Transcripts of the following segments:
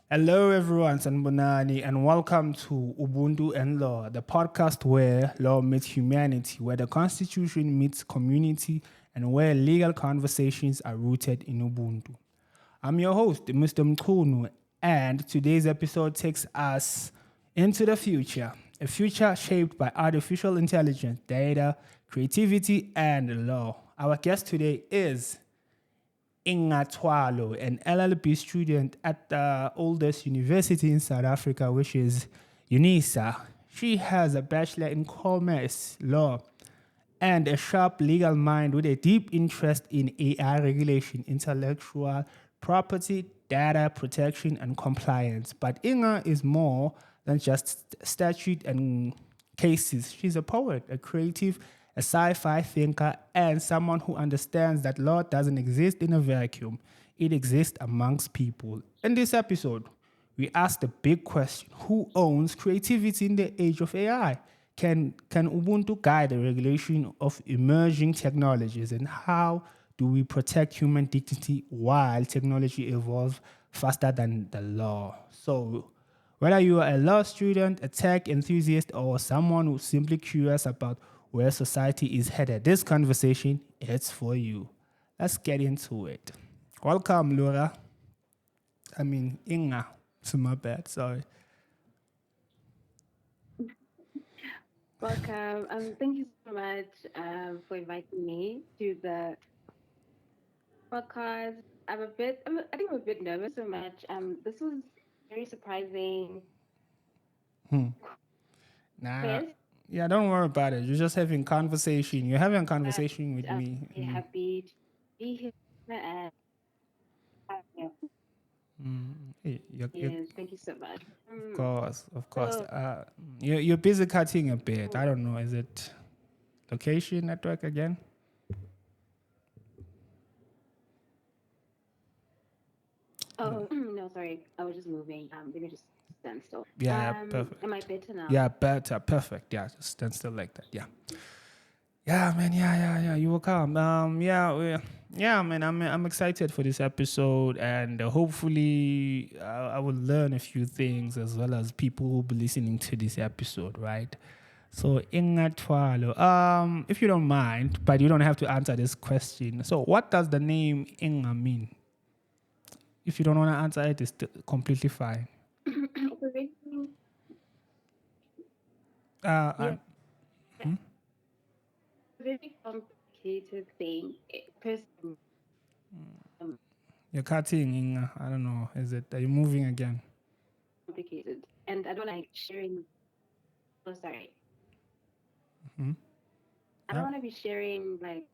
Hello, everyone, Sanbonani, and welcome to Ubuntu and Law, the podcast where law meets humanity, where the Constitution meets community, and where legal conversations are rooted in Ubuntu. I'm your host, Mr. Mkunu, and today's episode takes us into the future, a future shaped by artificial intelligence, data, creativity, and law. Our guest today is Ingatwalo, an LLB student at the oldest university in South Africa, which is UNISA. She has a bachelor in commerce law and a sharp legal mind with a deep interest in AI regulation, intellectual property, data protection, and compliance. But Inga is more than just statute and cases. She's a poet, a creative, a sci-fi thinker, and someone who understands that law doesn't exist in a vacuum. It exists amongst people. In this episode, we ask the big question: who owns creativity in the age of AI? Can Ubuntu guide the regulation of emerging technologies, and how do we protect human dignity while technology evolves faster than the law? So, whether you are a law student, a tech enthusiast, or someone who's simply curious about where society is headed, this conversation is for you. Let's get into it. Welcome, Laura. Inga. To my bad. Sorry. Welcome. Thank you so much for inviting me to the podcast. I think I'm a bit nervous so much. This was very surprising Nah. quest. Yeah, don't worry about it. You're just having conversation. You're having a But conversation with I'm me. very happy to be here. And yeah, yes, thank you so much. Of course, of course. So, You're busy cutting a bit. I oh, don't know. Is it location network again? no, sorry. I was just moving. Let me just stand still. Yeah, Am I perfect. better now? Yeah, better, perfect. Yeah, just stand still like that. Yeah. Yeah, man. Yeah. You will come. Yeah, man. I'm excited for this episode, and hopefully, I will learn a few things as well as people who will be listening to this episode, right? So, Ingatwalo. If you don't mind, but you don't have to answer this question. So, what does the name Inga mean? If you don't want to answer it, it's completely fine. It's a very, Uh, yeah, I'm, a very complicated thing. Personally, um, you're cutting, Inga. I don't know. Are you moving again? complicated, and I don't like sharing. Oh, sorry, I don't Yeah. want to be sharing like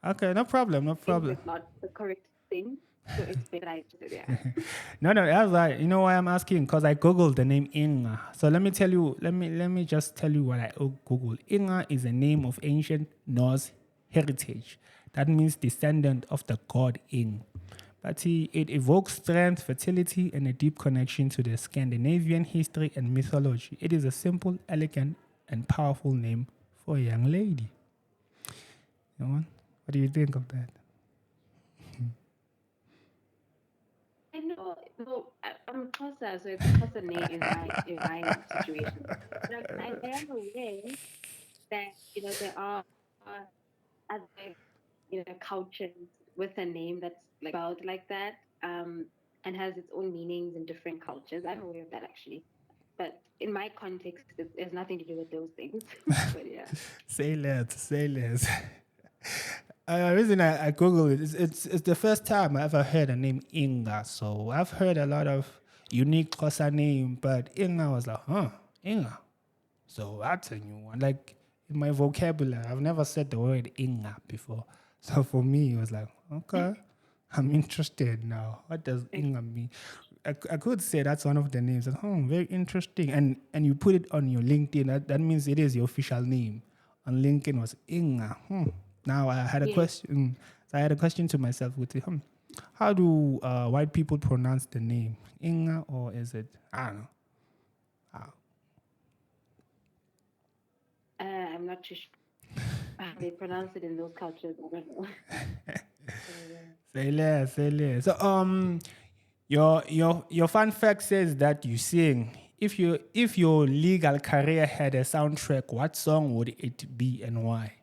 Okay, no problem, no things problem. that's not the correct thing. So it's better I just yeah. No, that's right. You know why I'm asking? Because I googled the name Inga. So let me tell you. Let me just tell you what I googled. Inga is a name of ancient Norse heritage. That means descendant of the god In. But it evokes strength, fertility, and a deep connection to the Scandinavian history and mythology. It is a simple, elegant, and powerful name for a young lady. You know what? What do you think of that? I know. No, I'm Xhosa, so it's a Xhosa name in my situation. But I am aware that there are other cultures with a name that's like spelled like that, and has its own meanings in different cultures. I'm aware of that actually, but in my context, it has nothing to do with those things. But yeah. Say less. The reason I Google it is it's the first time I ever heard the name Inga. So I've heard a lot of unique Xhosa name, but Inga was like, huh, Inga. So that's a new one. Like in my vocabulary, I've never said the word Inga before. So for me, it was like, okay, I'm interested now. What does Inga mean? I could say that's one of the names. Oh, very interesting. And you put it on your LinkedIn. That means it is your official name. On LinkedIn was Inga. Now I had a Yes. question. So I had a question to myself with it. How do white people pronounce the name Inga, or is it I don't know? I'm not too sure how they pronounce it in those cultures. I don't know. So, yeah. Say less, say less. So Your fun fact says that you sing. If your legal career had a soundtrack, what song would it be and why?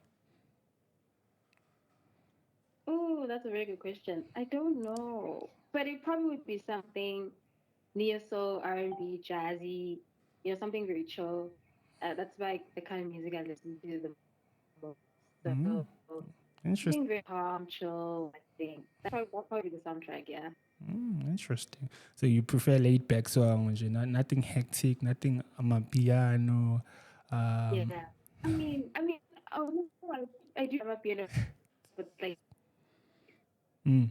Oh, that's a very good question. I don't know, but it probably would be something neo soul, R&B, jazzy, something very chill. That's like the kind of music I listen to the most. Mm, So interesting. something very calm, chill. I think that'll probably be the soundtrack. Yeah. Interesting. So you prefer laid back songs, nothing hectic, nothing piano. Yeah. Um, I mean, oh, no, I do have a piano, but like mm,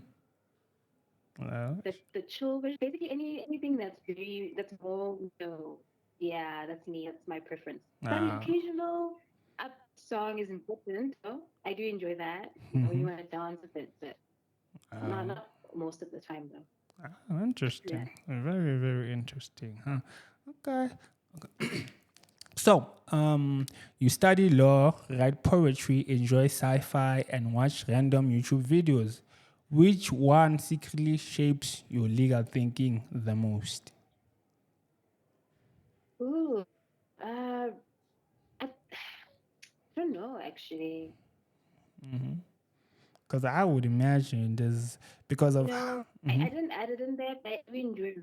well, the chill version, basically anything that's more, yeah, that's me. That's my preference. Some uh, occasional up song is important. So I do enjoy that. You mhm, want to dance with it, but not uh, not most of the time though. Yeah. interesting. Very, very interesting. Huh? Okay. So, you study law, write poetry, enjoy sci-fi, and watch random YouTube videos. Which one secretly shapes your legal thinking the most? Ooh. I don't know actually. Because I would imagine there's because of I didn't add it in there, but I do enjoy.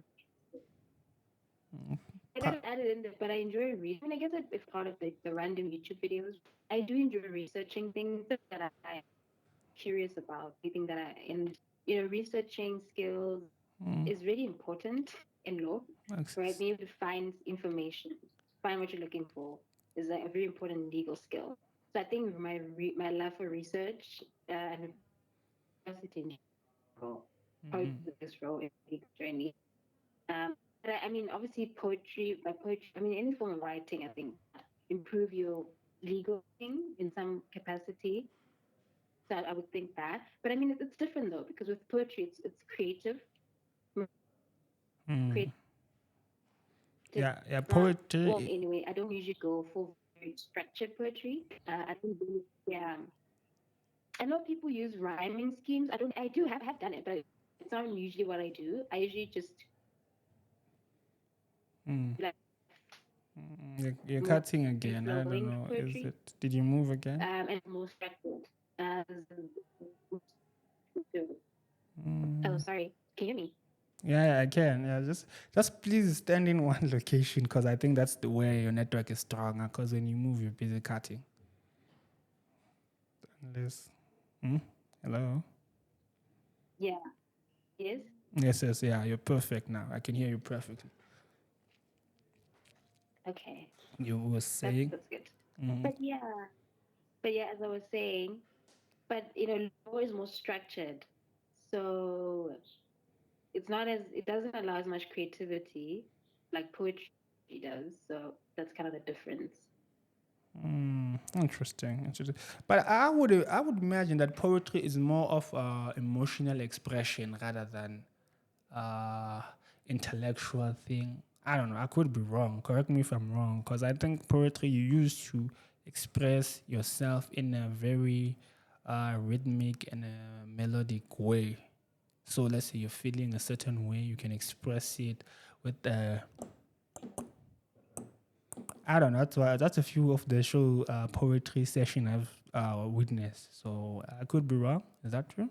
I pa- didn't add it in there, but I enjoy reading. I mean, I guess it's part of the random YouTube videos. I do enjoy researching things that I'm curious about. Anything that researching skills is really important in law, right? Being able to find information, find what you're looking for, is a very important legal skill. So I think my love for research and university in general probably plays this role in the legal journey. But I mean, obviously, by poetry, I mean, any form of writing, I think, improve your legal thing in some capacity. So I would think that. But I mean, it's different though, because with poetry, it's creative. mm, Creative. yeah, It's not, well, poetry. anyway, I don't usually go for very structured poetry. I think, yeah. I know people use rhyming schemes. I do have done it, but it's not usually what I do. I usually just Mm, like you're more cutting again. I don't flowing know. Is poetry, it? Did you move again? and more structured. Uh, oh, Mm, sorry. Can you hear me? yeah, I can. Yeah, just please stand in one location because I think that's the way your network is stronger. Because when you move, you're busy cutting. Unless, hmm? Hello. Yeah. Yes. Yes, yes, yeah. You're perfect now. I can hear you perfectly. Okay. You were That's saying. that's good. Mm, But yeah. But yeah, as I was saying, but law is more structured, so it doesn't allow as much creativity like poetry does. So that's kind of the difference. interesting. But I would imagine that poetry is more of emotional expression rather than uh, intellectual thing. I don't know. I could be wrong. Correct me if I'm wrong. Because I think poetry you use to express yourself in a very rhythmic and a melodic way. So let's say you're feeling a certain way, you can express it with I don't know. That's a few of the show poetry session I've witnessed. So I could be wrong. Is that true?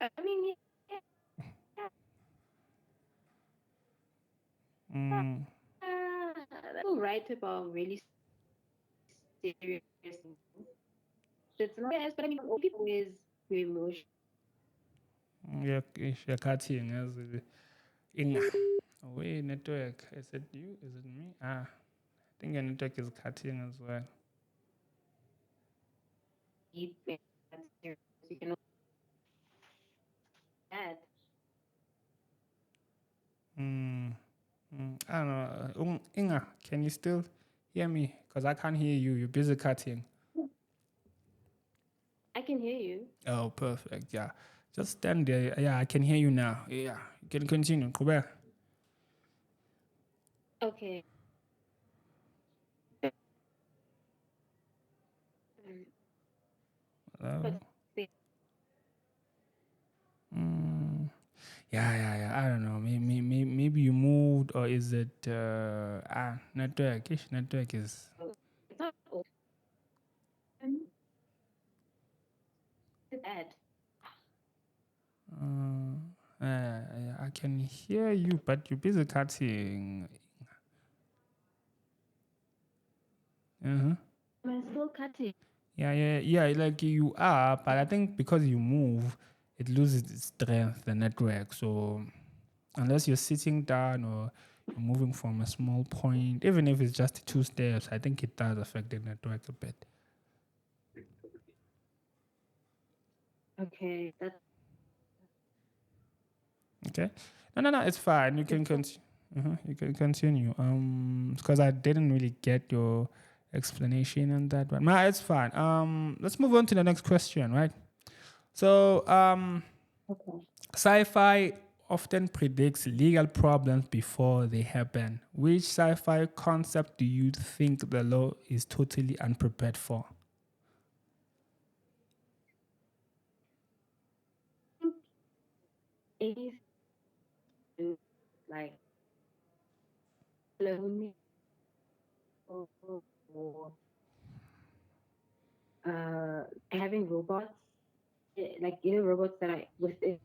I mean, Mm, people write about really serious things. So it's not yes, but I mean, all people is emotion. yeah, you're cutting as in way network. Is it you? Is it me? I think your network is cutting as well. Deep and serious. You can that. Mm, I don't know. Inga, can you still hear me? Because I can't hear you. You're busy cutting. I can hear you. Oh, perfect. Yeah. Just stand there. Yeah, I can hear you now. Yeah. You can continue. Go back. Okay. Hello? But Yeah. I don't know. Maybe you moved, or is it network? Network is. It's not bad. I can hear you, but you're busy cutting. Uh-huh. Am I still cutting? Yeah. Like you are, but I think because you move, it loses its strength, the network. So unless you're sitting down or you're moving from a small point, even if it's just 2 steps, I think it does affect the network a bit. Okay, that's Okay. No, it's fine. You can continue. You can continue. Because I didn't really get your explanation on that one. No, it's fine. Let's move on to the next question, right? So, okay. sci-fi often predicts legal problems before they happen. Which sci-fi concept do you think the law is totally unprepared for? Anything like cloning or having robots, like robots that are within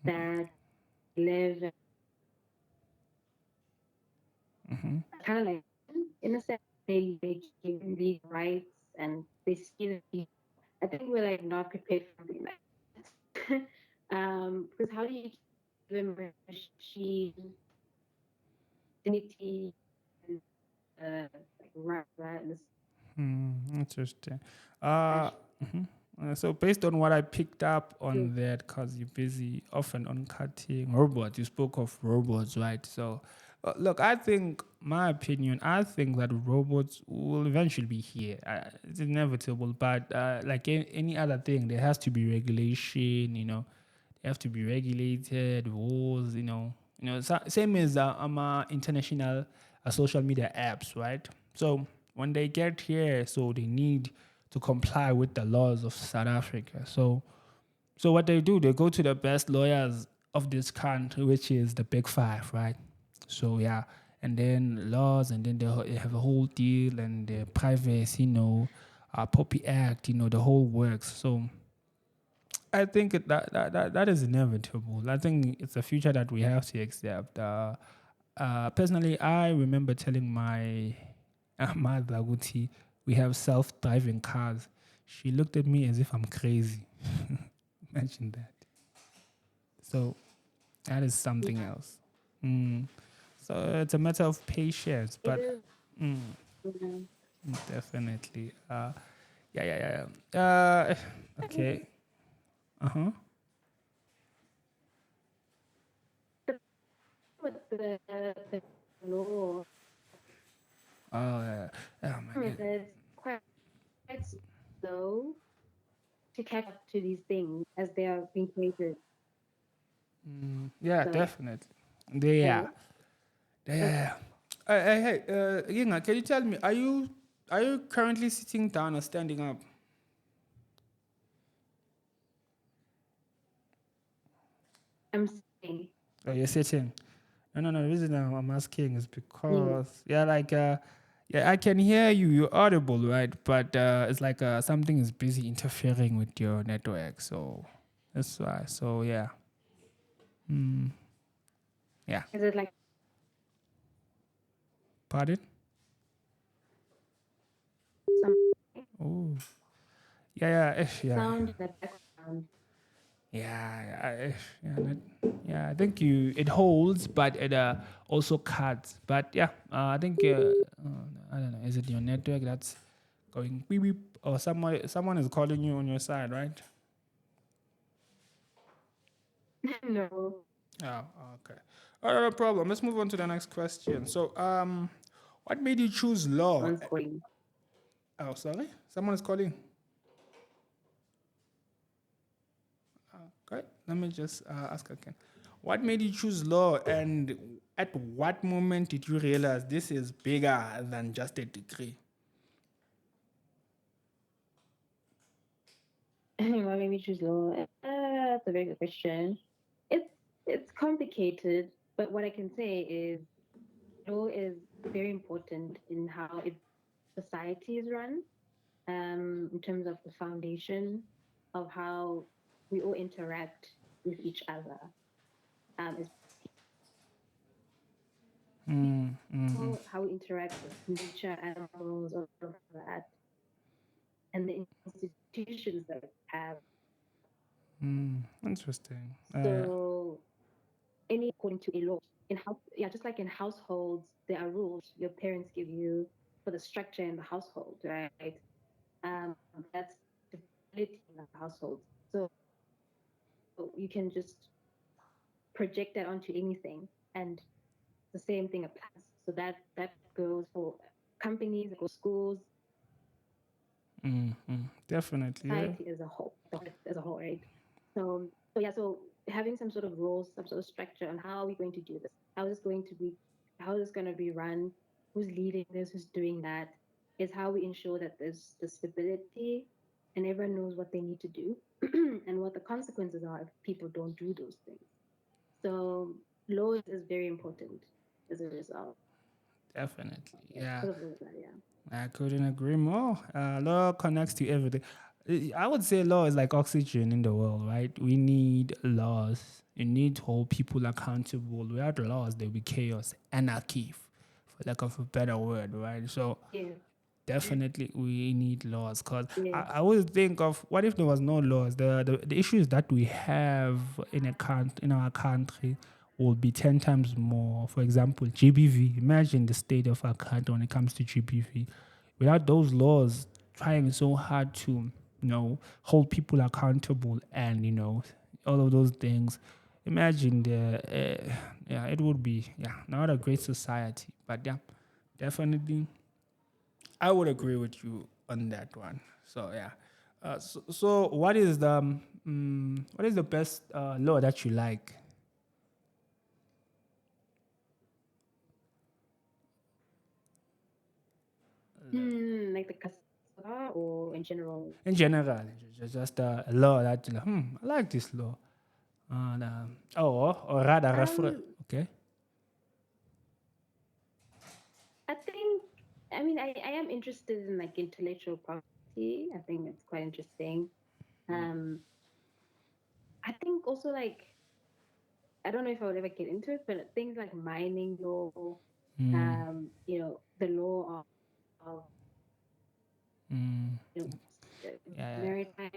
that live kind of like in a sense they give these rights and they see the people. I think we're like not prepared for something like that. Because how do you give a machine dignity and like rights? Interesting. Uh, mhm. So based on what I picked up on that, because you're busy often on cutting robots, you spoke of robots, right? So, look, I think, my opinion, I think that robots will eventually be here. It's inevitable, but like any other thing, there has to be regulation. They have to be regulated, rules. Same as international social media apps, right? So when they get here, so they need to comply with the laws of South Africa. So what they do, they go to the best lawyers of this country, which is the Big Five, right? So yeah, and then laws, and then they have a whole deal, and the privacy, Poppy Act, the whole works. So I think that is inevitable. I think it's a future that we have to accept. Personally, I remember telling my mother, Guti, we have self-driving cars. She looked at me as if I'm crazy. Imagine that. So that is something else. Mm. So it's a matter of patience, It but is. mm, You definitely. Yeah. Okay. Uh huh. with the law Oh, oh my is god. that it's quite slow to catch up to these things as they are being created. Yeah, So definitely. Yeah. okay. Yeah. Hey, Yinga, can you tell me, are you currently sitting down or standing up? I'm saying Oh, you're sitting. No. The reason I'm asking is yes. because yeah, I can hear you. You're audible, right? But it's like something is busy interfering with your network, so that's why. So yeah, yeah. Is it like Pardon? some Oh, yeah. sound in the background? Yeah. I think it holds, but it also cuts. But yeah, I think I don't know. Is it your network that's going beep beep, or someone is calling you on your side, right? No. Oh, okay. All right, no problem. Let's move on to the next question. So, what made you choose law? One's calling. Oh, sorry, someone is calling. Okay, let me just ask again. What made you choose law, and at what moment did you realize this is bigger than just a degree? Why made me choose law? that's a very good question. It's it's complicated, but what I can say is law is very important in how society is run, in terms of the foundation of how we all interact with each other. Is Mm-hmm. how we interact with nature, animals, all of that, and the institutions that we have. Interesting. So, any according to a law in house, yeah, just like in households, there are rules your parents give you for the structure in the household, right? That's the stability in the household. So you can just project that onto anything, and the same thing applies. So that goes for companies, it goes schools, Definitely, yeah. society as a whole, right? So yeah, so having some sort of rules, some sort of structure on how are we going to do this, how is this going to be, how is this going to be run, who's leading this, who's doing that, is how we ensure that there's the stability and everyone knows what they need to do and what the consequences are if people don't do those things. So law is very important as a result. Definitely, Yeah, yeah. because of all of that, yeah. I couldn't agree more. Law connects to everything. I would say law is like oxygen in the world, right? We need laws. You need to hold people accountable. Without laws, there will be chaos, anarchy, for lack of a better word, right? So Yeah. definitely we need laws because Yes. I always think of what if there was no laws? The issues that we have in our country will be 10 times more. For example, GBV. Imagine the state of our country when it comes to GBV. Without those laws trying so hard to, hold people accountable and, all of those things, imagine yeah, it would be, yeah, not a great society. But yeah, definitely I would agree with you on that one. So yeah. So what is the best law that you like? Like the Kasaba or in general? In general, just a law that you like, I like this law. Or rather refer. Um, Okay. I think, I mean, I am interested in like intellectual property. I think it's quite interesting. Um, I think also like, I don't know if I would ever get into it, but things like mining law, Mm, the law of mm, you know, yeah. maritime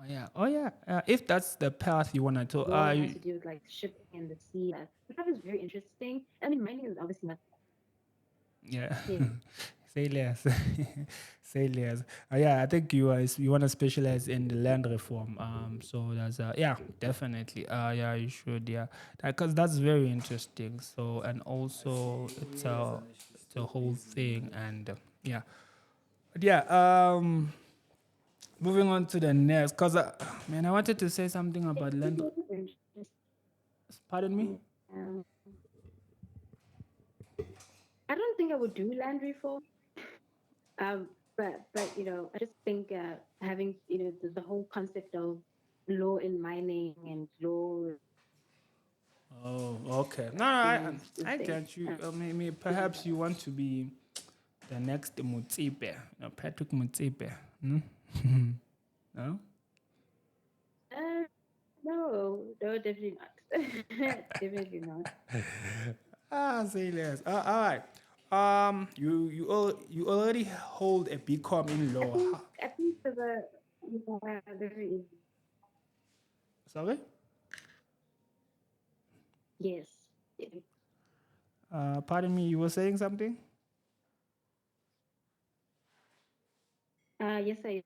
Yeah. Oh yeah. If that's the path you want to, law that has to do with like shipping and the sea. That was very interesting. I mean, mining is obviously not. yeah. Yeah. Say less. Say less. Yeah, I think you want to specialize in the land reform. So that's yeah, definitely. Yeah, you should. Yeah, because that's very interesting. So and also it's a whole thing and yeah, but yeah. Moving on to the next, cause man, I wanted to say something about land. Pardon me. Um, I don't think I would do land reform. Um, but I just think having the whole concept of law in mining and law Oh, okay. No, is I there. get you. Maybe perhaps you want to be the next Mutsipe, Patrick Mutsipe. Hmm? No? No, no, definitely not. Definitely not. Say less. All right. You already hold a BCom in I law. think I think there is Sorry? yes. Pardon me, you were saying something? Yes, I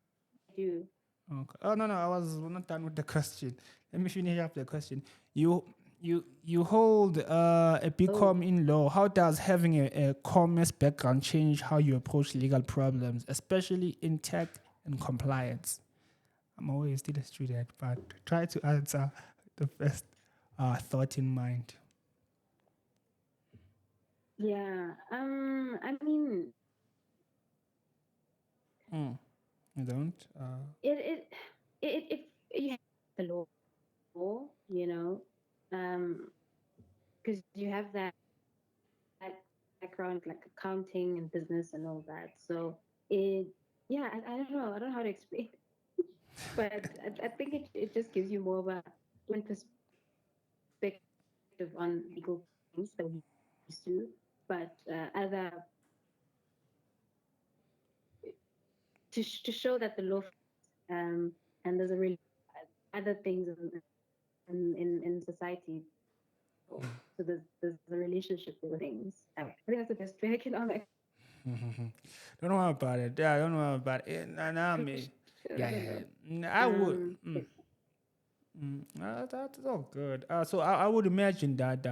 do. Okay. Oh no, I was not done with the question. Let me finish up the question. You hold a Oh, BCom in law. How does having a commerce background change how you approach legal problems, especially in tech and compliance? I'm always still a student, but try to answer the first thought in mind. yeah. I mean, You don't? it it it you have the law, because you have that background like accounting and business and all that. So it, yeah, I don't know. I don't know how to explain, but I think it just gives you more of a different perspective on legal things that we used to. But other to show that the law, and there's a really other things in society. So there's a relationship with things. I think that's the best way I can Don't know about it. Yeah, I don't know about it. Nah, me. I Yeah, don't yeah, know. yeah. I would. But That's all good. So I would imagine that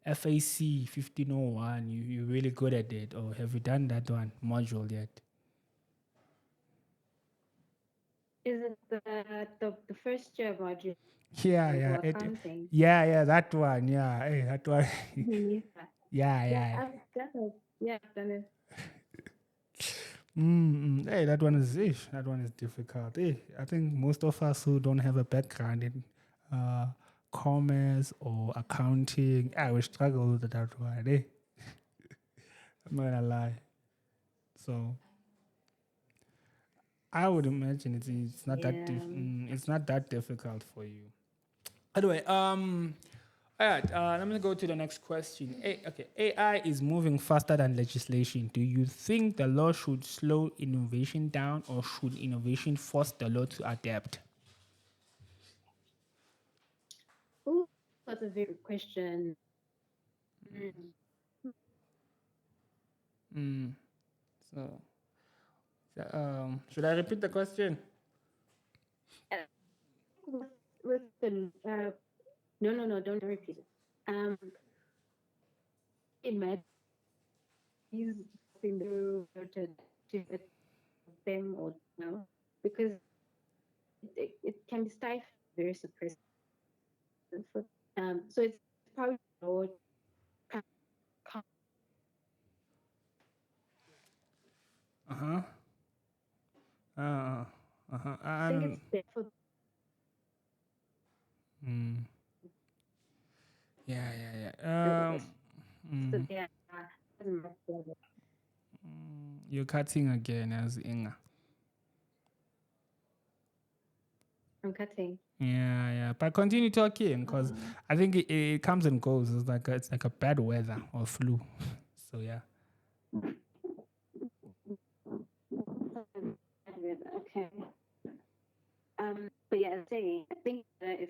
FAC 1501, you're really good at it, or have you done that one module yet? is it the first year module Yeah, for yeah, accounting? yeah, that one. Yeah, hey, that one. Yeah, yeah, yeah, yeah. I've done it. Yeah, I've done it. Hey, that one is ish. That one is difficult. Hey, I think most of us who don't have a background in commerce or accounting, I will struggle with that one. Hey, I'm not gonna lie. So I would imagine it's not that Yeah. it's not that difficult for you. Anyway, all right. Let me go to the next question. Okay, AI is moving faster than legislation. Do you think the law should slow innovation down, or should innovation force the law to adapt? Oh, that's a very good question. Mm. So, should I repeat the question? Uh, with the no, don't repeat it. Imagine he's in to them or no, because it can be stifled, very suppressive. So it's probably Lord. Uh-huh. Uh, uh-huh. I think it's there for Mm, yeah, the mm, yeah. you're cutting again as Inga. I'm cutting. Yeah. But continue talking, because I think it comes and goes. It's like a bad weather or flu. So yeah. Okay. But yeah, I think that if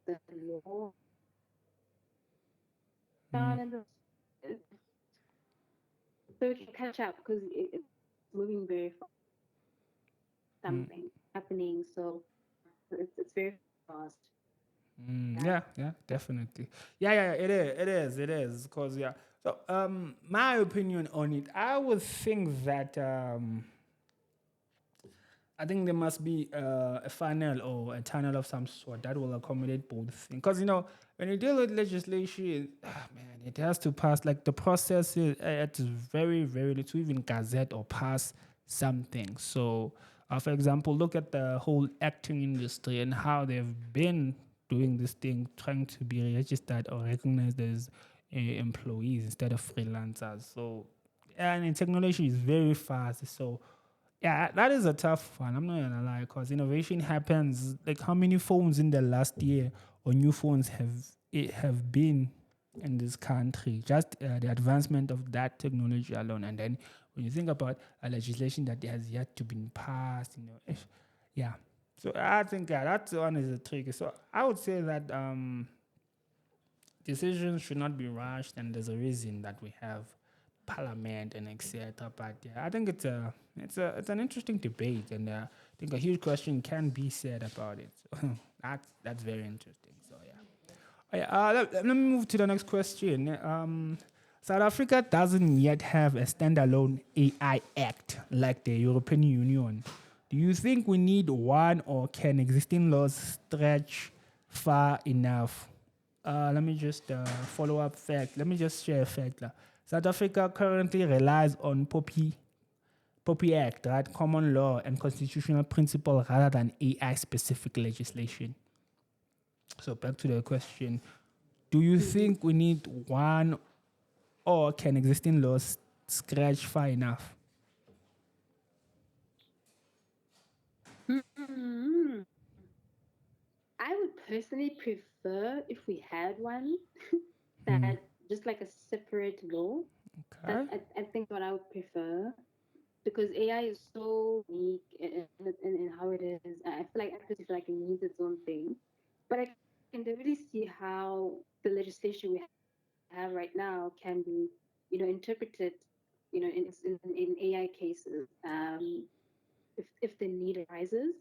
the law Mm, down in the so we can catch up because it's moving very fast. mm, Something happening, so it's very fast. yeah, definitely. Yeah, it is. Because yeah. So my opinion on it, I would think that I think there must be a funnel or a tunnel of some sort that will accommodate both things. Because when you deal with legislation, man, it has to pass. Like the process is it's very very to even gazette or pass something. So, for example, look at the whole acting industry and how they've been doing this thing, trying to be registered or recognized as employees instead of freelancers. So, and technology is very fast. So yeah, that is a tough one. I'm not gonna lie, because innovation happens. Like, how many phones in the last year or new phones have been in this country? Just the advancement of that technology alone, and then when you think about a legislation that has yet to be passed, yeah. So I think that one is a tricky. So I would say that decisions should not be rushed, and there's a reason that we have parliament and etc. But yeah, I think it's an interesting debate, and I think a huge question can be said about it. So that's very interesting. So yeah. Oh, yeah, let me move to the next question. South Africa doesn't yet have a standalone AI Act like the European Union. Do you think we need one, or can existing laws stretch far enough? Let me just follow up fact. Let me just share a fact. South Africa currently relies on POPI Act, right? Common law and constitutional principle rather than AI specific legislation. So back to the question. Do you think we need one, or can existing laws scratch far enough? Mm, I would personally prefer if we had one that just like a separate law. Okay. I think what I would prefer because AI is so unique in how it is. I feel like I feel like it needs its own thing, but I can definitely see how the legislation we have right now can be, interpreted, in AI cases, if the need arises.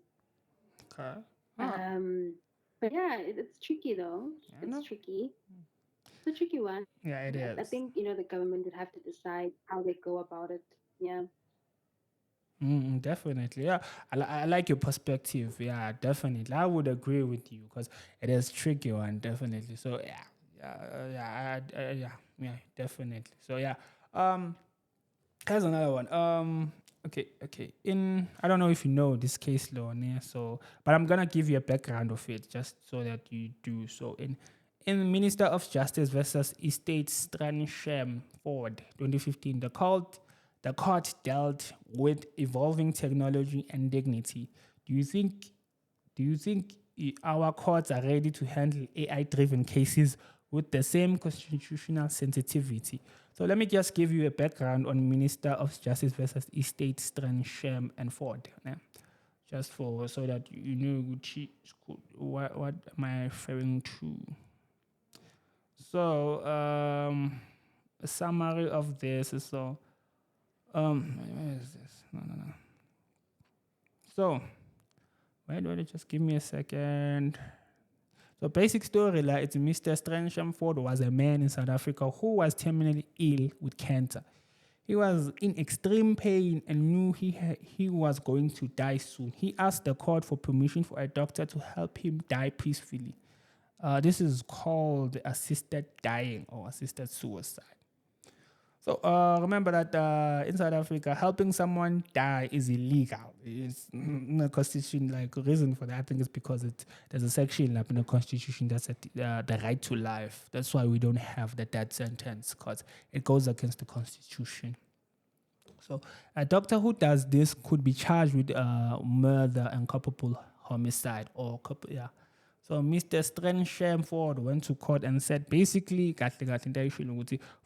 Okay. Ah, Um, but yeah, it's tricky though. I It's know. tricky. It's a tricky one. Yeah, it I is. think the government would have to decide how they go about it. Yeah. Definitely. Yeah. I like your perspective. Yeah, definitely. I would agree with you because it is tricky one, definitely. So yeah. Yeah, definitely. So yeah. Here's another one. Okay. In I don't know if you know this case law, yeah, so but I'm gonna give you a background of it just so that you do. So in Minister of Justice versus Estate Stransham Ford 2015, the court dealt with evolving technology and dignity. Do you think our courts are ready to handle AI-driven cases with the same constitutional sensitivity? So let me just give you a background on Minister of Justice versus Estate Stransham and Ford. Yeah? Just for so that you know what am I referring to. So a summary of this is where is this? No. So wait, just give me a second. So basic story, like it's Mr. Stransham Ford was a man in South Africa who was terminally ill with cancer. He was in extreme pain and knew he was going to die soon. He asked the court for permission for a doctor to help him die peacefully. This is called assisted dying or assisted suicide. So remember that in South Africa, helping someone die is illegal. It's in the constitution. Like reason for that, I think is because there's a section like in the constitution that's the right to life. That's why we don't have the death sentence because it goes against the constitution. So a doctor who does this could be charged with murder and culpable homicide or yeah. So Mr. Stransham Ford went to court and said basically,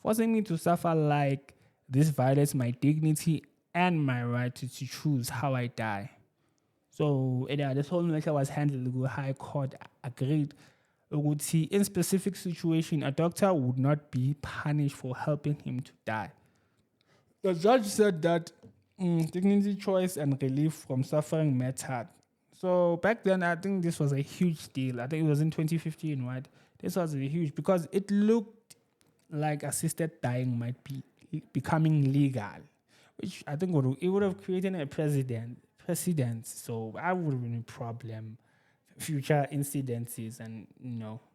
forcing me to suffer like this violates my dignity and my right to choose how I die. So yeah, this whole matter was handled with High Court agreed. Would see in specific situation a doctor would not be punished for helping him to die. The judge said that dignity, choice, and relief from suffering mattered. So back then, I think this was a huge deal. I think it was in 2015, right? This was a huge because it looked like assisted dying might be becoming legal, which I think it would have created a precedent. So I would have been a problem, future incidences, and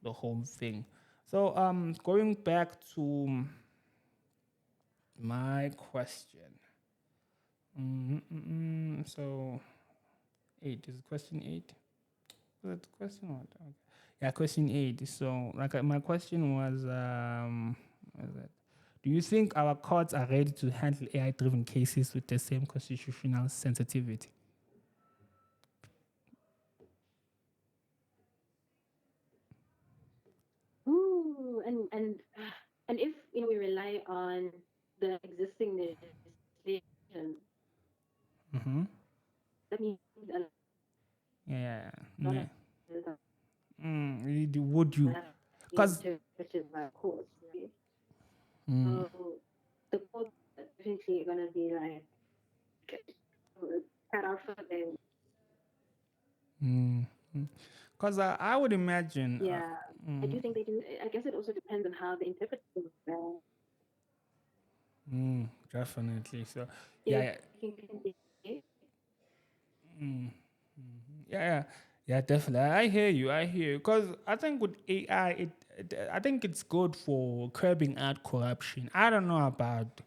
the whole thing. So going back to my question. So, 8 is question 8. Was it question what? Okay. Yeah, question 8. So, like my question was, what is that? Do you think our courts are ready to handle AI-driven cases with the same constitutional sensitivity? Ooh, and if we rely on the existing legislation, Mm-hmm. that means a Yeah. lot Yeah. of it Would you? have to be Because interpreted by courts, right? So the courts are definitely gonna be like cut out for them. because I would imagine. Yeah, I do think they do. I guess it also depends on how they interpret things. Definitely. So, You know, yeah, you can be yeah, definitely. I hear you. I hear you. Because I think with AI, I think it's good for curbing out corruption. I don't know about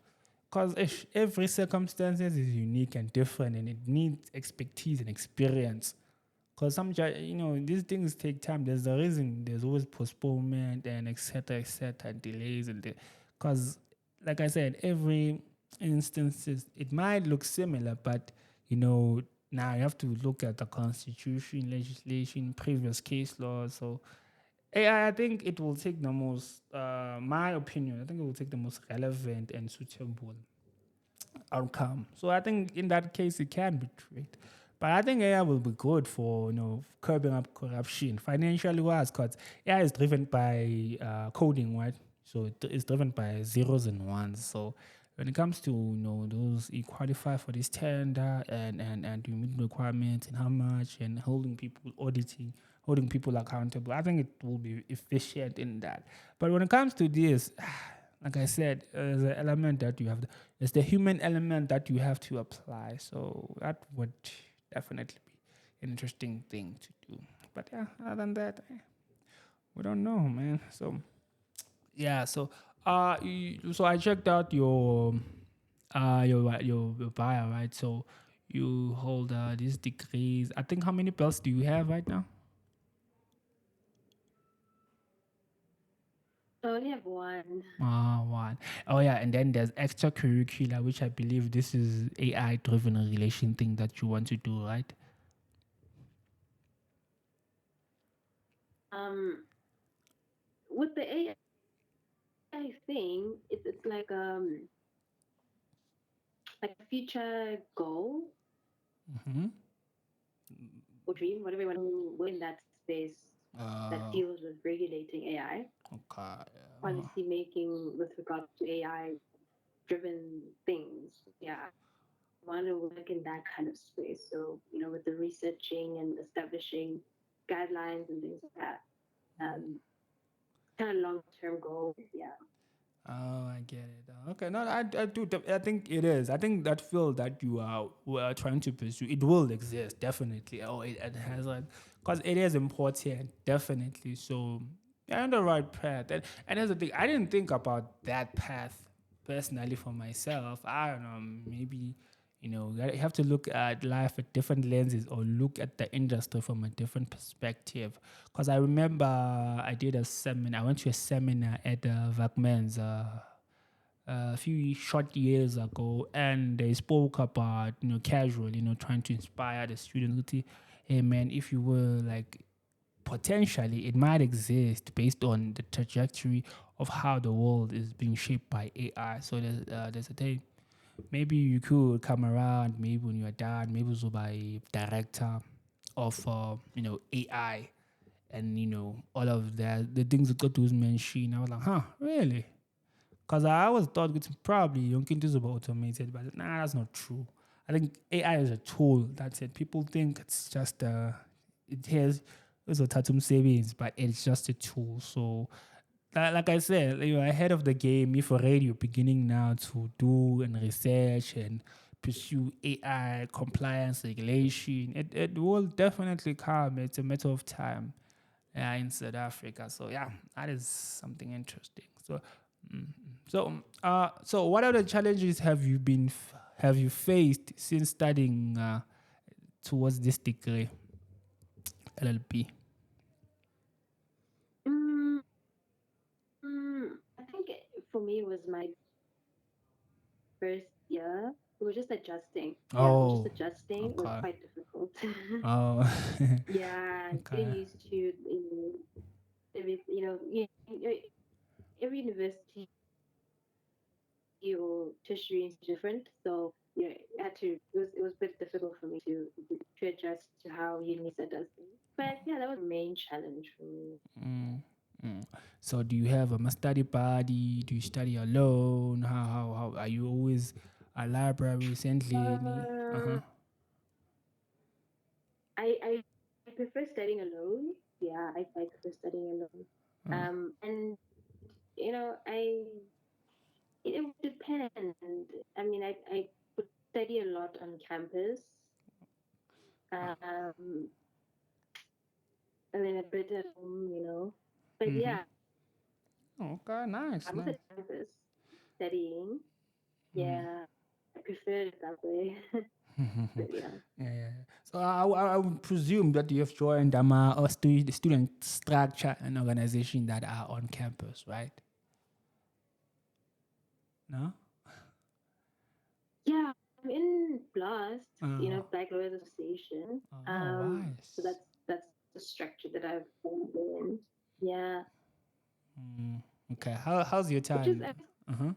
Because every circumstances is unique and different, and it needs expertise and experience. Because these things take time. There's a reason. There's always postponement and etc. Delays and because, like I said, every instances it might look similar, but now you have to look at the constitution, legislation, previous case laws. So I think it will take the most. My opinion, I think it will take the most relevant and suitable outcome. So I think in that case it can be tricked. But I think AI will be good for curbing up corruption financially wise, because AI is driven by coding, right? So it's driven by zeros and ones. So when it comes to those you qualify for this tender and you meet the requirements and how much and holding people accountable, I think it will be efficient in that. But when it comes to this, like I said, there's an element that you have. It's the human element that you have to apply. So that would definitely be an interesting thing to do. But yeah, other than that, we don't know, man. So yeah, so so I checked out your bio, right? So you hold these degrees. I think how many belts do you have right now? I only have one. One. Oh yeah, and then there's extracurricular, which I believe this is AI driven relation thing that you want to do, right? With the AI thing, it's like a future goal Mm-hmm. or dream, whatever you want to work in that space that deals with regulating AI, Okay. policy making with regard to AI driven things. Yeah. I want to work in that kind of space. So, with the researching and establishing guidelines and things like that. Kind of long term goal. Yeah. Oh, I get it. Okay, no, I do. I think it is. I think that field that you are trying to pursue, it will exist definitely. Oh, it has like, because it is important, definitely. So you're on the right path. And that's the thing. I didn't think about that path personally for myself. I don't know. Maybe you have to look at life at different lenses or look at the industry from a different perspective. Because I remember I did a seminar. I went to a seminar at Vacmans a few short years ago, and they spoke about casual, trying to inspire the students. Hey man, if you were like potentially it might exist based on the trajectory of how the world is being shaped by AI. So there's a day maybe you could come around maybe when you're done, maybe so by director of AI and all of that, the things that got to mention. I was like, huh, really? Because I always thought it's probably yonke into about automated, but nah, that's not true. I think AI is a tool. That's it. People think it's just it has those are tatum savings, but it's just a tool. So like I said, you're ahead of the game. If already you're beginning now to do and research and pursue AI compliance regulation, it will definitely come. It's a matter of time in South Africa. So yeah, that is something interesting. So so what other challenges have you faced since studying towards this degree, LLB? Mm, I think for me, it was my first year. We were just adjusting. Yeah, we were just Oh, adjusting. It was okay. quite difficult. Oh, Yeah, getting okay. used to every university or tertiary is different. So I had to. It was a bit difficult for me to adjust to how UNISA does things. But yeah, that was the main challenge for me. Mm, mm. So do you have a study buddy? Do you study alone? How are you always at library recently? Uh-huh. Um, I prefer studying alone. Yeah, I prefer studying alone. Uh, And it would depend. I mean, I would study a lot on campus, um, and then a bit at home. But mm-hmm. yeah, Okay, nice, I'm nice. at campus studying. Yeah, I prefer it that way. But yeah. Yeah, yeah. So I would presume that you have joined a student structure and organization that are on campus, right? No? Yeah, I'm in Blast, Oh, Black Lawyers Association. oh, So nice. that's the structure that I've been in. Yeah, Mm, okay. How's your which is time? Uh-huh.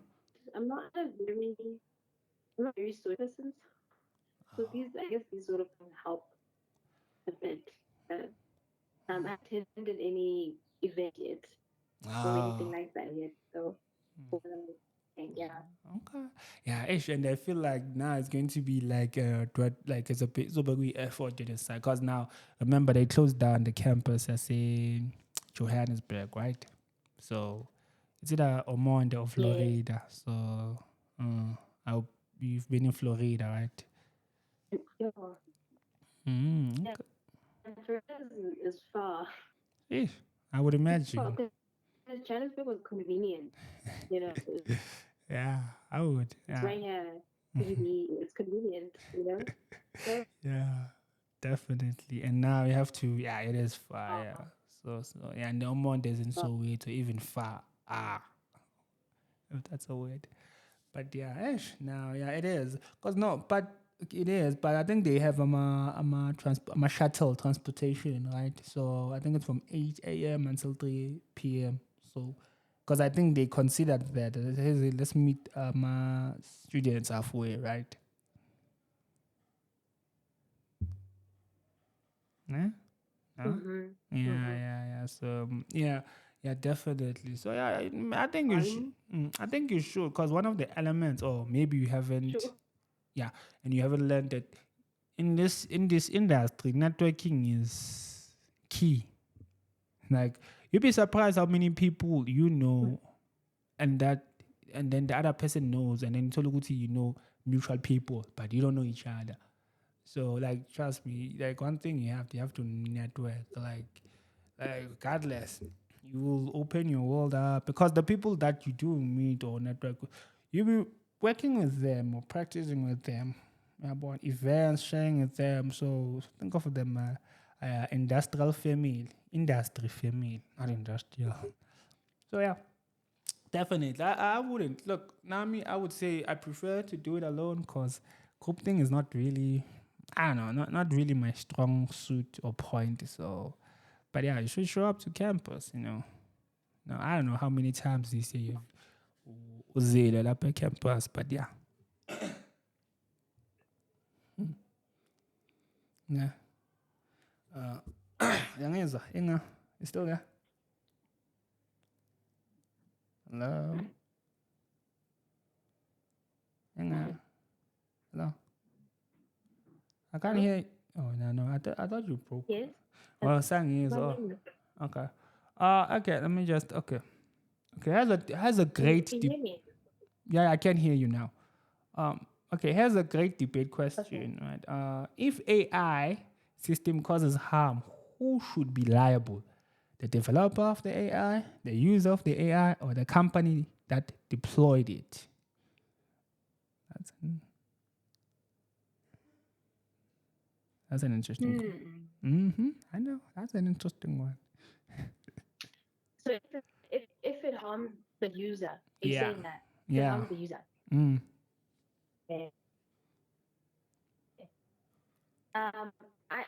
I'm not a very I'm not very social person. So I guess these sort of things help a bit. Uh, I haven't attended any event yet or anything Oh, like that yet. So and yeah, okay. Yeah, ish, and I feel like now it's going to be like it's a bit so big effort to decide because now remember they closed down the campus as in Johannesburg, right? So it's either Orlando or yeah, Florida. So I you've been in Florida, right? yeah. Yeah, Okay. for us is far. Ish, I would It's far imagine. because Johannesburg was convenient. It's Yeah, I would. Yeah. right here. It's convenient. So Yeah, definitely. And now you have to, yeah, it is far. far, Yeah. So yeah, and the amount isn't far. so weird, so even far. If that's a word. But yeah, now, yeah, it is. Because no, but it is. But I think they have shuttle transportation, right? So I think it's from 8 a.m. until 3 p.m. So, because I think they considered that, hey, let's meet students halfway, right? Yeah? Huh? Mm-hmm. Yeah, Mm-hmm. yeah, yeah. So yeah, yeah, definitely. So yeah, I think you should. Fine. I think you should, because one of the elements, or maybe you haven't, Sure. yeah, and you haven't learned that in this industry, networking is key. Like you'd be surprised how many people you know, and that, and then the other person knows, and then Toluguti, mutual people, but you don't know each other. So like trust me, like one thing you have to network, like regardless, you will open your world up, because the people that you do meet or network with, you'll be working with them or practicing with them about events, sharing with them. So think of them industry female, not industrial. So yeah, definitely. I wouldn't look now. Me, I would say I prefer to do it alone, because group thing is not really, I don't know, not really my strong suit or point. So, but yeah, you should show up to campus. Now I don't know how many times this year you've zero up at campus, but yeah, yeah. Uh, Yang Inga, you still there? Hello, Inga, hello. I can't Hello? hear. Oh no, no. I thought you broke. Yes. Oh, Sang is. My Oh, name. okay. Okay. Let me just. Okay. Okay. Has a great. Can you hear me? Yeah, I can hear you now. Okay. Here's a great debate Okay. question. Right. If AI system causes harm, who should be liable? The developer of the AI, the user of the AI, or the company that deployed it? That's an, that's an interesting one. Hmm. I know. That's an interesting one. So if it harms the user, are you Yeah. saying that if it Yeah. harms the user? Mm. Okay. Um, I,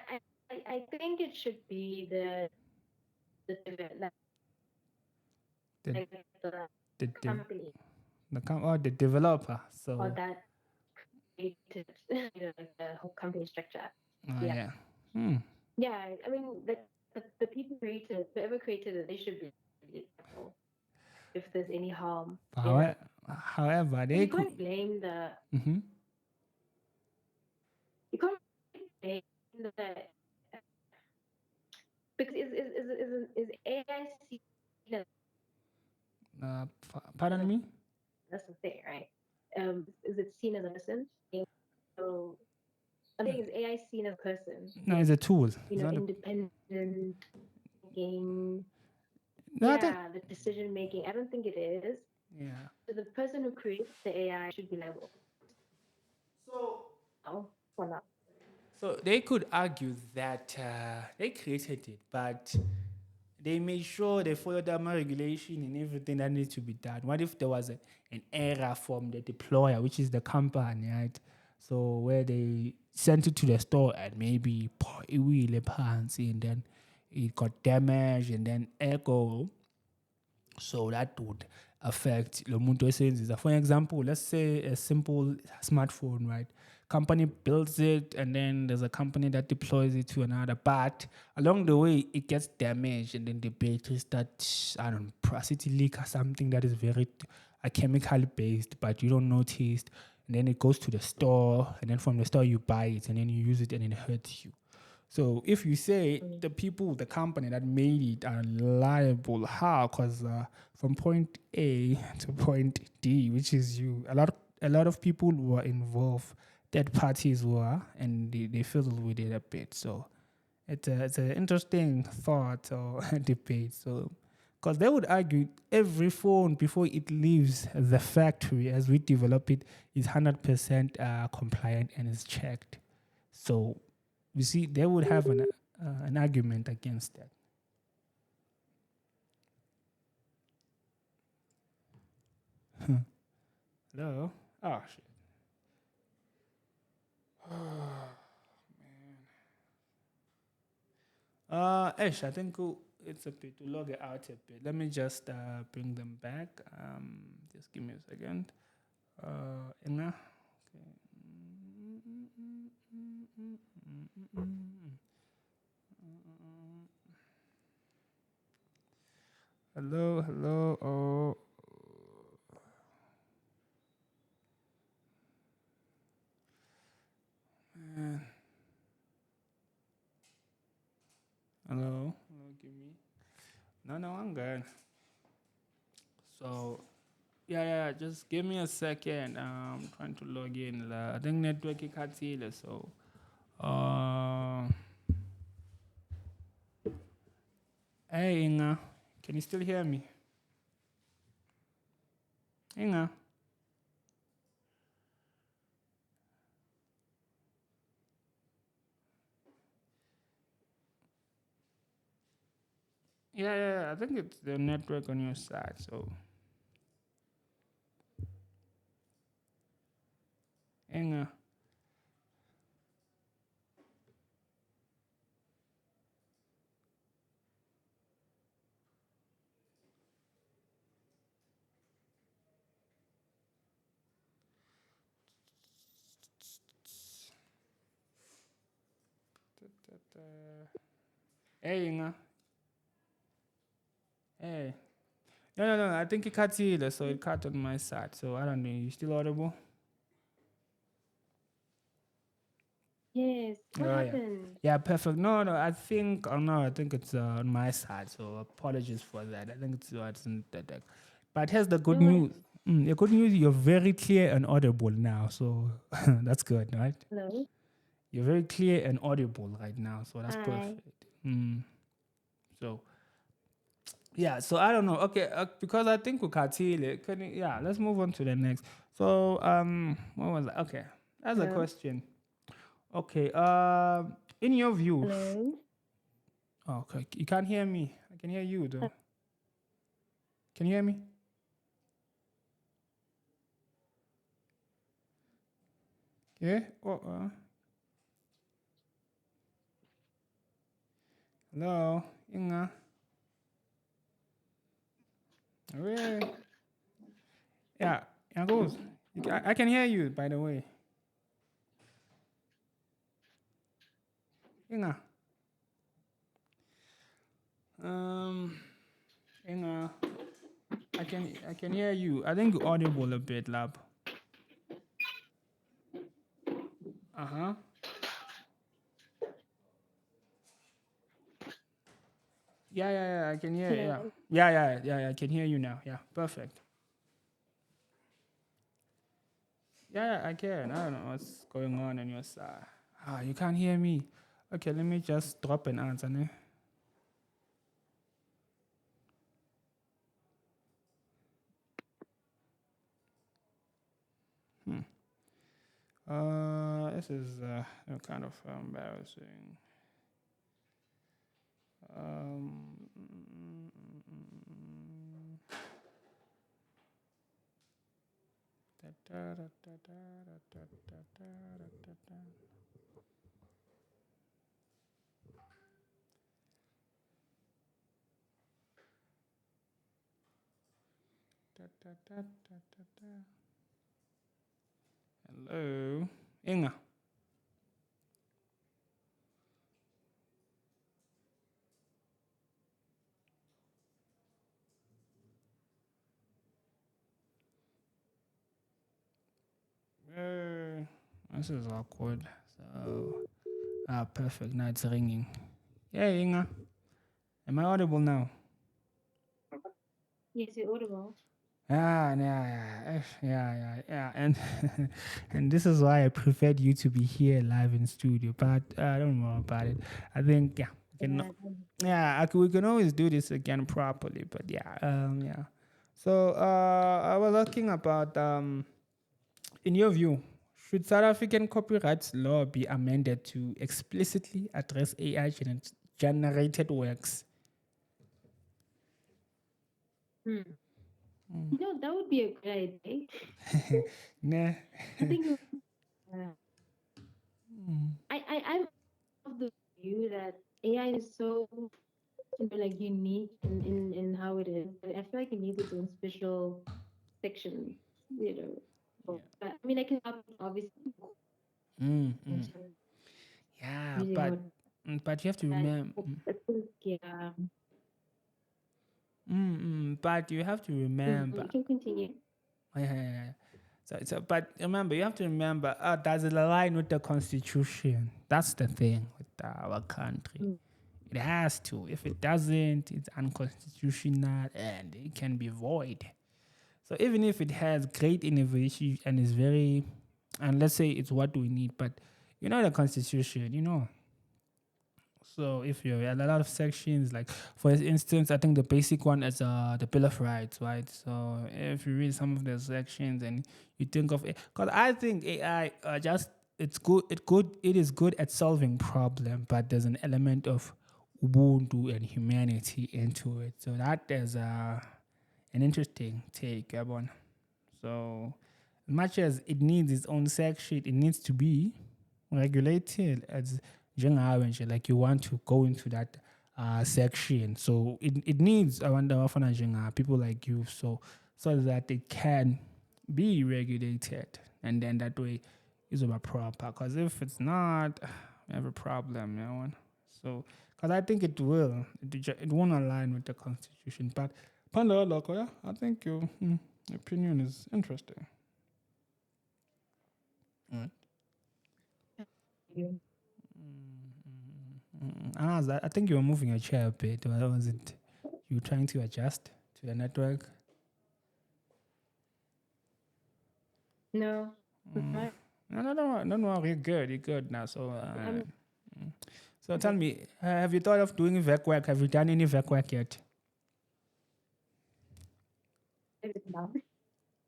I I think it should be the develop The like the the the company the developer. or So that created like the whole company structure. Yeah, yeah. Hmm. yeah. I mean the people created whoever created it, they should be liable if there's any harm. However, however Because they you could. can't blame the Mm-hmm. you can't blame the because is AI seen as Pardon a me. that's the thing, right? Is it seen as a person? So I think is AI seen as a person, No, it's a tool. It's not a. independent thinking, No, I think. yeah, the decision making. I don't think it is. Yeah. So the person who creates the AI should be liable. So Oh, or not? So they could argue that they created it, but they made sure they followed the regulation and everything that needs to be done. What if there was an error from the deployer, which is the company, right? So where they sent it to the store and maybe it will fancy and then it got damaged and then echo. So that would affect lo muntu oyisebenzisa. For example, let's say a simple smartphone, right? Company builds it and then there's a company that deploys it to another. But along the way, it gets damaged and then the battery starts, I don't know, porosity leak or something that is very chemical based, but you don't notice. And then it goes to the store and then from the store you buy it and then you use it and it hurts you. So if you say the people, the company that made it are liable, how? Because from point A to point D, which is you, a lot of people were involved, third parties were, and they fiddled with it a bit. So it's an interesting thought or debate. So because they would argue every phone before it leaves the factory as we develop it is 100% compliant and is checked. So you see, they would have an argument against that. Hello? Oh, shit. Ash, I think it's a bit to log it out a bit. Let me just bring them back. Just give me a second. Inga. Okay. Hello, hello. Oh, man. Hello, hello. Give me. No, I'm good. So yeah. Just give me a second. I'm trying to log in. I think network ikhathile. So, hey Inga, can you still hear me? Inga. Yeah. I think it's the network on your side. So, Inga. Hey Inga. Hey. No. I think it cut either, so it cut on my side. So I don't know. You still audible? Yes. What Oh yeah. happened? Yeah, perfect. No. I think I think it's on my side. So apologies for that. I think it's in the deck. But here's the good No worries. news. The good news, you're very clear and audible now. So that's good, right? Hello. You're very clear and audible right now. So that's Hi. perfect. So yeah, so I don't know. Okay, because I think we can't heal it. Yeah, let's move on to the next. So what was that? Okay, that's a Hello. question. Okay, in your view, Hello. okay, you can't hear me. I can hear you though. Can you hear me? Yeah. Oh, hello, Inga. Really? Yeah, yeah, goes. I can hear you. By the way, Inga. Um, Inga. I can hear you. I think you're audible a bit, lab. Uh-huh. Yeah. I can hear. Yeah. Hello. Yeah. I can hear you now. Yeah. Perfect. Yeah, I can. I don't know what's going on your side. You can't hear me. Okay, let me just drop an answer. Ne? This is kind of embarrassing. Da, da, da, da, da, da, da, da, da, da. Da, da, da, da, da, da. Hello, Inga. This is awkward. So, perfect. Now it's ringing. Yeah, Inga. Am I audible now? Yes, you're audible. Yeah. And and this is why I preferred you to be here live in studio. But I don't know about it. I think we can always do this again properly. But yeah. So I was asking about in your view, should South African copyright law be amended to explicitly address AI generated works? That would be a good idea. Nah. I think I'm of the view that AI is so like unique in how it is. I feel like it needs its own special section, you know. But I mean, I can obviously Yeah, using but what but you have to remember. I think, yeah. But you have to remember. You can continue. Yeah. But remember, you have to remember, does it align with the constitution? That's the thing with our country. It has to. If it doesn't, it's unconstitutional and it can be void. So even if it has great innovation and is very, and let's say it's what we need, but the constitution, So if you a lot of sections, like for instance, I think the basic one is the Bill of Rights, right? So if you read some of the sections and you think of it, because I think AI just it is good at solving problem, but there's an element of Ubuntu and humanity into it. So that is an interesting take, Gabon. So as much as it needs its own section, it needs to be regulated as njengawe nje, like you want to go into that section. So it needs abantu abafana people like you, so that it can be regulated, and then that way izoba proper. Because if it's not, we have a problem, So because I think it won't align with the constitution. But Panda Loko, yeah, I think your opinion is interesting. I think you were moving your chair a bit. Or was it you trying to adjust to the network? No. No. You're good. You're good now. So tell me, have you thought of doing VEC work? Have you done any VEC work yet?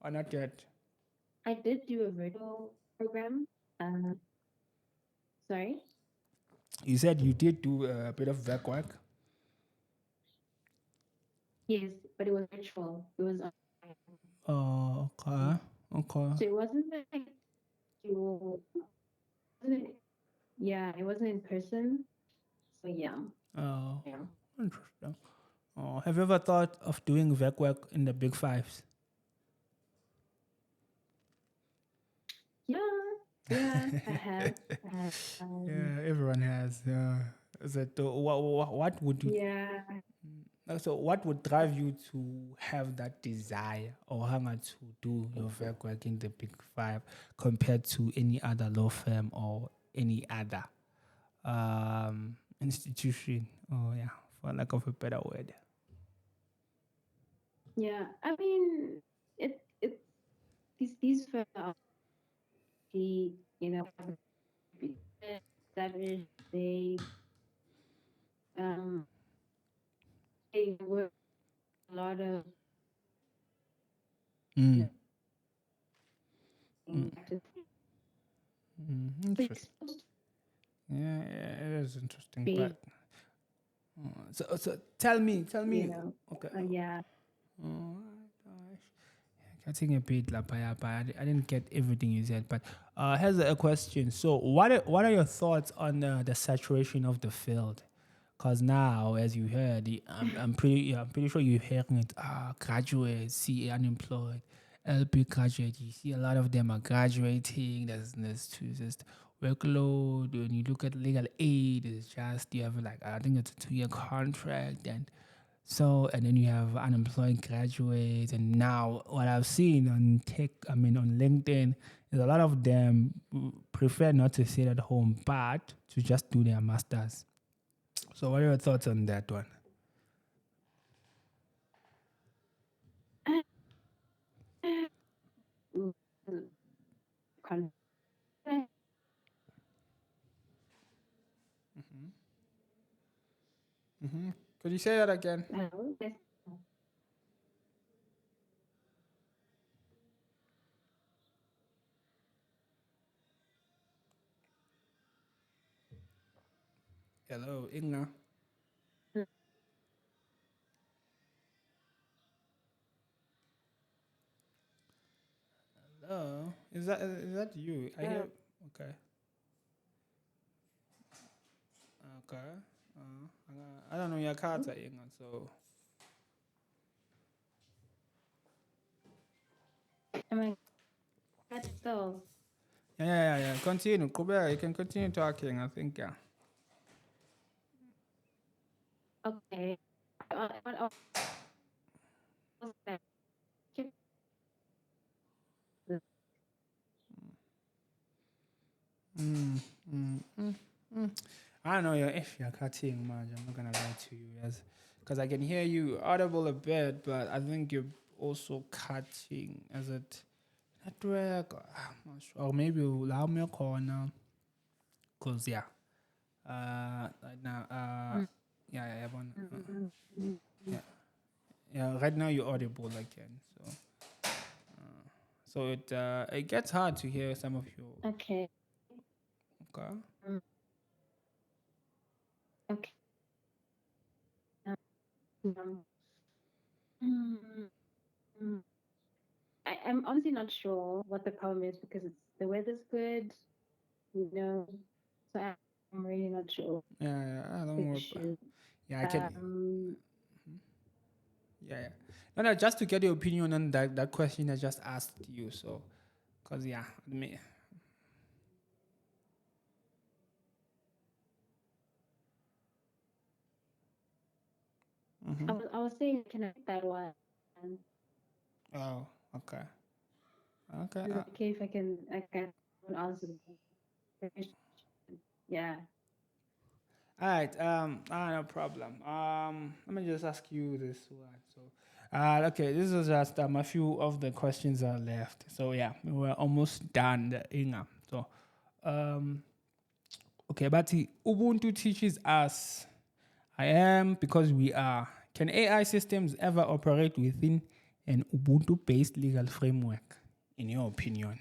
Or not yet? I did do a virtual program. Sorry. You said you did do a bit of VEC work. Yes, but it was virtual. It was Oh, okay. so it wasn't like it wasn't in person. So yeah. Oh, interesting. Oh, have you ever thought of doing VEC work in the Big Fives? Yeah, I have. Yeah, everyone has. Is it, what would you? Yeah. So, what would drive you to have that desire or hunger to do your work in the Big Five compared to any other law firm or any other institution? Oh, yeah, for lack of a better word. Yeah, I mean, it these firms are the established. Um they work a lot of Mm. We're Interesting. supposed Yeah, it is interesting. to be, But so tell me. Okay. yeah. Oh my gosh. Cutting a bit, Lapaya, but I didn't get everything you said. But here's a question. So, what are your thoughts on the saturation of the field? Because now, as you heard, I'm pretty sure you're hearing it. Graduates, CA unemployed, LP graduate. You see a lot of them are graduating. There's just workload. When you look at legal aid, it's just you have like I think it's a 2-year contract and so, and then you have unemployed graduates, and now what I've seen on on LinkedIn, is a lot of them prefer not to sit at home, but to just do their masters. So, what are your thoughts on that one? Con- Could you say that again? Hello? Yes. Hello, Igna. Hello, is that you? I hear. Okay, okay. I don't know your cards, Igna. So Am I cut still? yeah. Continue, Kubera. You can continue talking. I think yeah. Okay. What else was that? Keep the- Mm, mm, mm, mm. I don't know if you're cutting much. I'm not gonna lie to you, yes, because I can hear you audible a bit, but I think you're also cutting. Is it network? I'm not sure. Or maybe you'll allow me a call now, cause yeah, right now, yeah, mm, mm, yeah, yeah. Right now you're audible again, so it gets hard to hear some of your. Okay. Okay. Mm, okay. Um, mm, mm. I'm honestly not sure what the problem is because the weather's good, you know. So I'm really not sure Yeah, don't the worry. issue. Yeah, I can. Um, Yeah. No, just to get your opinion on that question I just asked you. So, because, yeah, me. I was saying can I take that one? Oh, okay. Okay. Is it okay if I can answer the question? Yeah. All right. No problem. Let me just ask you this one. So, okay, this is just a few of the questions are left. So, yeah, we're almost done, Inga. So, um, okay, but Ubuntu teaches us I am because we are. Can AI systems ever operate within an Ubuntu based legal framework, in your opinion?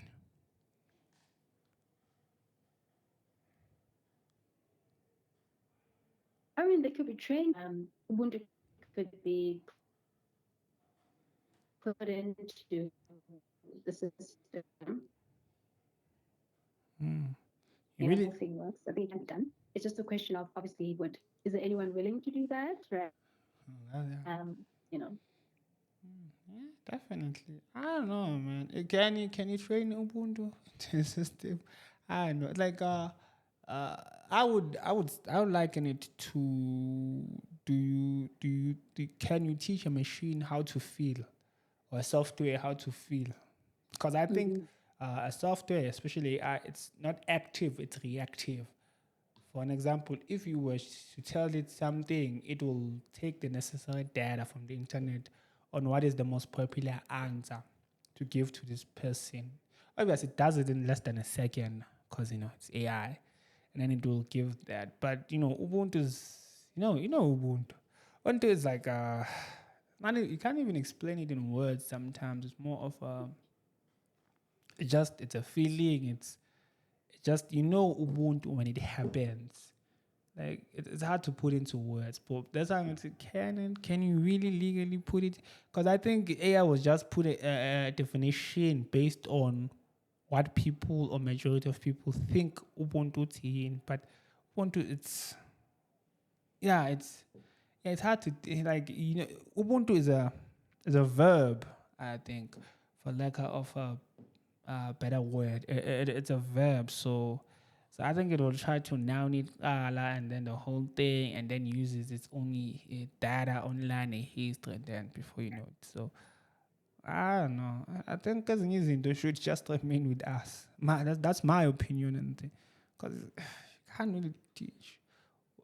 I mean, they could be trained. Ubuntu could be put into the system. You really? Whole thing works. I think it can be done. It's just a question of obviously, is there anyone willing to do that? Right. Yeah, You know. definitely. I don't know, man. Can you train Ubuntu to the system? I don't know. Like I would liken it to can you teach a machine how to feel or a software how to feel? Because I think a software, especially AI, it's not active, it's reactive. For an example, if you were to tell it something, it will take the necessary data from the internet on what is the most popular answer to give to this person. Obviously, it does it in less than a second because it's AI, and then it will give that. But Ubuntu is Ubuntu. Ubuntu is like man, you can't even explain it in words. Sometimes it's more of a it's a feeling. It's just Ubuntu when it happens. Like it's hard to put into words, but that's how I'm saying. Can you really legally put it? Because I think AI was just put a definition based on what people or majority of people think Ubuntu in, but Ubuntu it's hard to like Ubuntu is a verb, I think, for lack of a better word. It's a verb, so I think it will try to noun it and then the whole thing, and then uses its only data online history, and then before you know it. So I don't know. I think as they should just remain with us. That's my opinion, and because you can't really teach.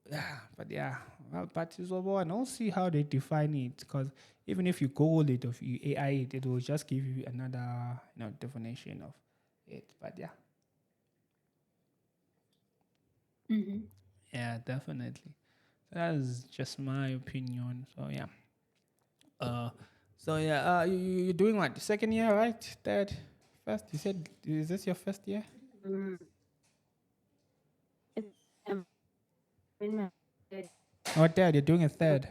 Yeah, but yeah, well, but it's over. And I'll see how they define it, because even if you Google it or if you AI it, it will just give you another definition of it. But yeah, Mm-hmm. yeah, definitely. That is just my opinion. So yeah. Uh, you're doing what? Second year, right? Third, first? You said is this your first year? Mm. It's, in my head. Oh, third. You're doing a third.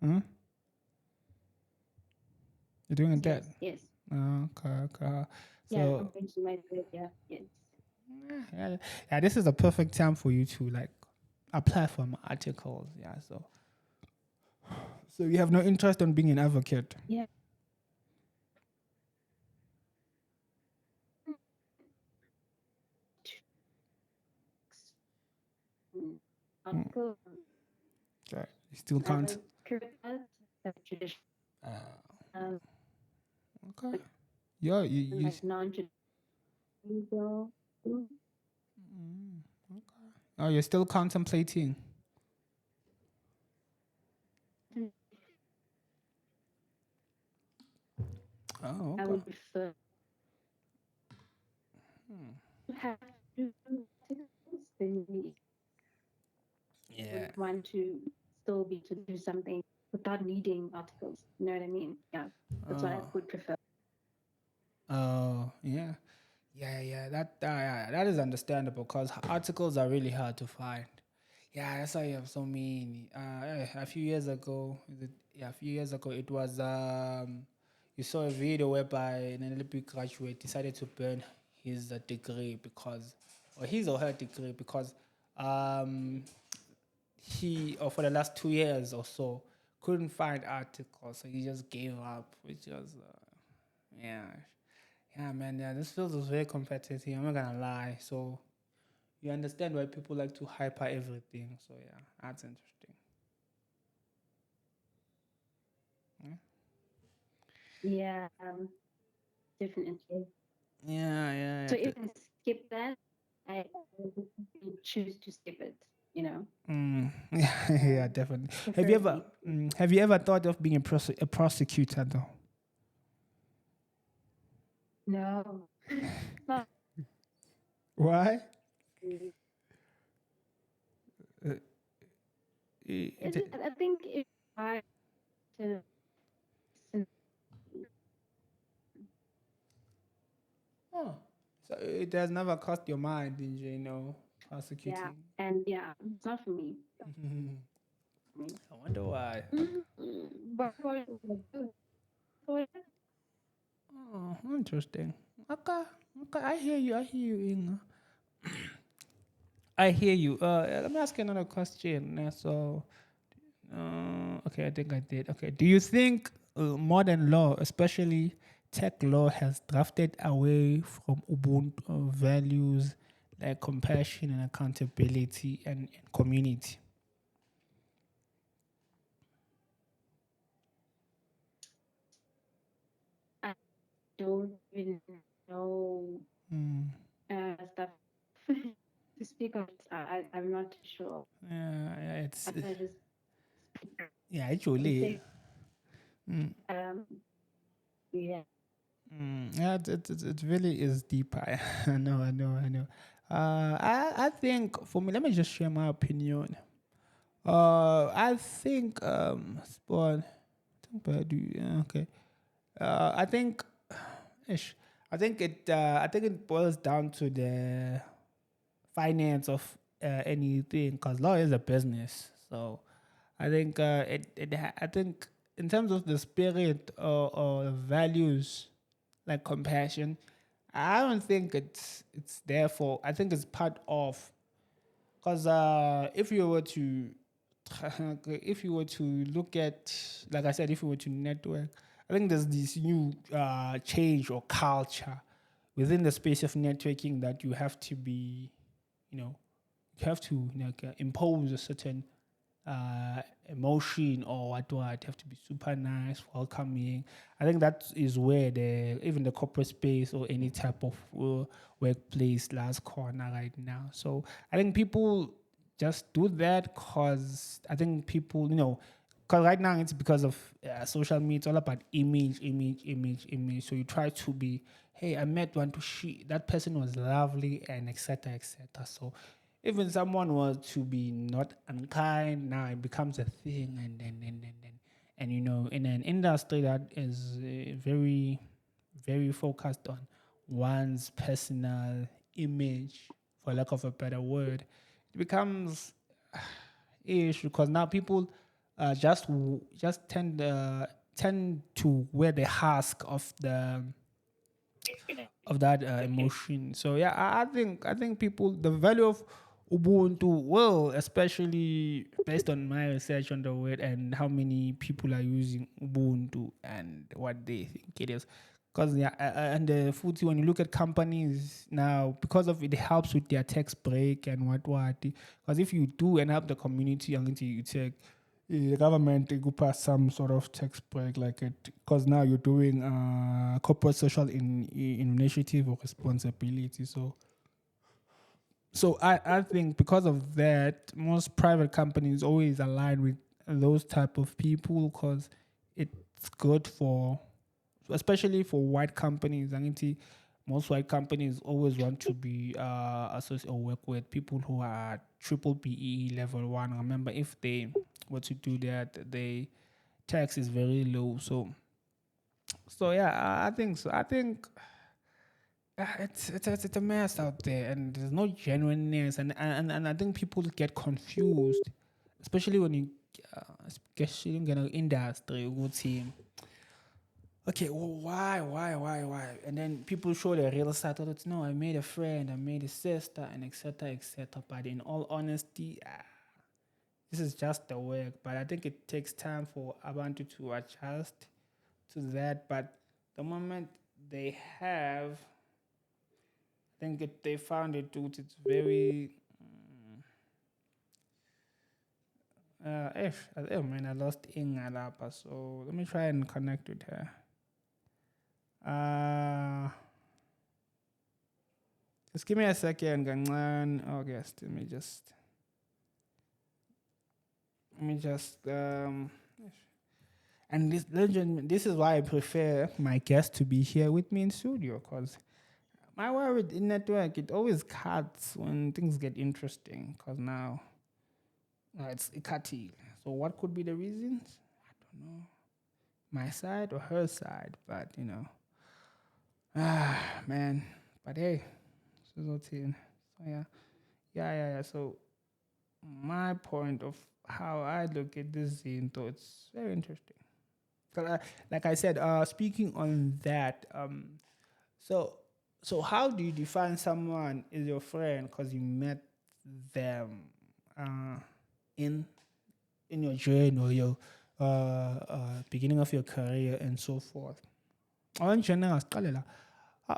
Hmm? You're doing a third. Yes. Okay. Yeah, I'm So going to my third year. Yes. yeah, this is a perfect time for you to like apply for my articles. Yeah, so you have no interest in being an advocate. Yeah. Article. Okay. You still can't. Tradition. Uh, okay. Yeah, you Like non-traditional. oh, you're still contemplating. Oh, I okay. would prefer to have to do articles than me. Yeah. Would want to still be to do something without needing articles. You know what I mean? Yeah, that's what I would prefer. Oh, yeah. That is understandable because articles are really hard to find. Yeah, that's why you have so many. A few years ago, a few years ago, it was you saw a video whereby an NLP graduate decided to burn his degree because, or his or her degree because, he or for the last 2 years or so couldn't find articles, so he just gave up, which was yeah. Yeah, man. Yeah, this field is very competitive. I'm not gonna lie. So you understand why people like to hyper everything. So yeah, that's interesting. Yeah, definitely. Yeah. So if I skip that, I would choose to skip it. You know. Yeah, definitely. Preferably. Have you ever thought of being a prosecutor though? No. Not Why? really. Uh, I think if I to oh, so it has never crossed your mind, yeah, prosecuting. and yeah, it's not for me. I wonder why. But for Oh, interesting. Okay, I hear you. Inga. I hear you. Let me ask you another question. Okay, I think I did. Okay, do you think modern law, especially tech law, has drifted away from Ubuntu values like compassion and accountability and community? I don't even know stuff to speak of. I'm not too sure. It's I just yeah, actually. um yeah. Yeah, it really is deep. I know. I think for me, let me just share my opinion. I think Spawn. I think Badu. Yeah, okay. I think, ish. I think it boils down to the finance of anything, because law is a business. So I think I think in terms of the spirit or the values like compassion, I don't think it's there for. I think it's part of, because if you were to if you were to look at, like I said, if you were to network, I think there's this new change or culture within the space of networking that you have to be, you know, you have to like impose a certain emotion or what have to be super nice, welcoming. I think that is where the even the corporate space or any type of workplace last corner right now. So I think people just do that because I think people, because right now it's because of social media. It's all about image, image, image, image. So you try to be, hey, I met one to she that person was lovely and etc. etc. So even someone was to be not unkind, now it becomes a thing, and in an industry that is very, very focused on one's personal image, for lack of a better word, it becomes issue because now people just tend to wear the husk of that emotion. So yeah, I think people the value of Ubuntu, well, especially based on my research on the word and how many people are using Ubuntu and what they think it is. Because yeah, and the food, when you look at companies now, because of it helps with their tax break and what. Because if you do and help the community, until you take the government they go pass some sort of tax break like it, because now you're doing corporate social initiative or responsibility. So I think because of that, most private companies always align with those type of people because it's good for, especially for white companies. I think most white companies always want to be associate or work with people who are triple BE level one. Remember, if they were to do that, the tax is very low. So yeah, I think so. I think it's a mess out there, and there's no genuineness, and I think people get confused, especially when you, especially in the industry, would see. Okay, well, why? And then people show their real side. Oh, it's no, I made a friend, I made a sister, and etc. etc. But in all honesty, this is just the work. But I think it takes time for Abantu to adjust to that. But the moment they have, I think they found it out. It's very. Oh man, I lost Inga Lapa, so let me try and connect with her. Just give me a second, Gangan. August. Let me just. And this legend, this is why I prefer my guest to be here with me in studio, because my worry in network, it always cuts when things get interesting, because now it's cutty. So what could be the reasons? I don't know. My side or her side, but man. But hey, this is routine. So yeah. So my point of how I look at this scene, though, it's very interesting. 'Cause like I said, speaking on that, so how do you define someone is your friend because you met them uh, in your journey or your beginning of your career and so forth? Or in general, Sikalela,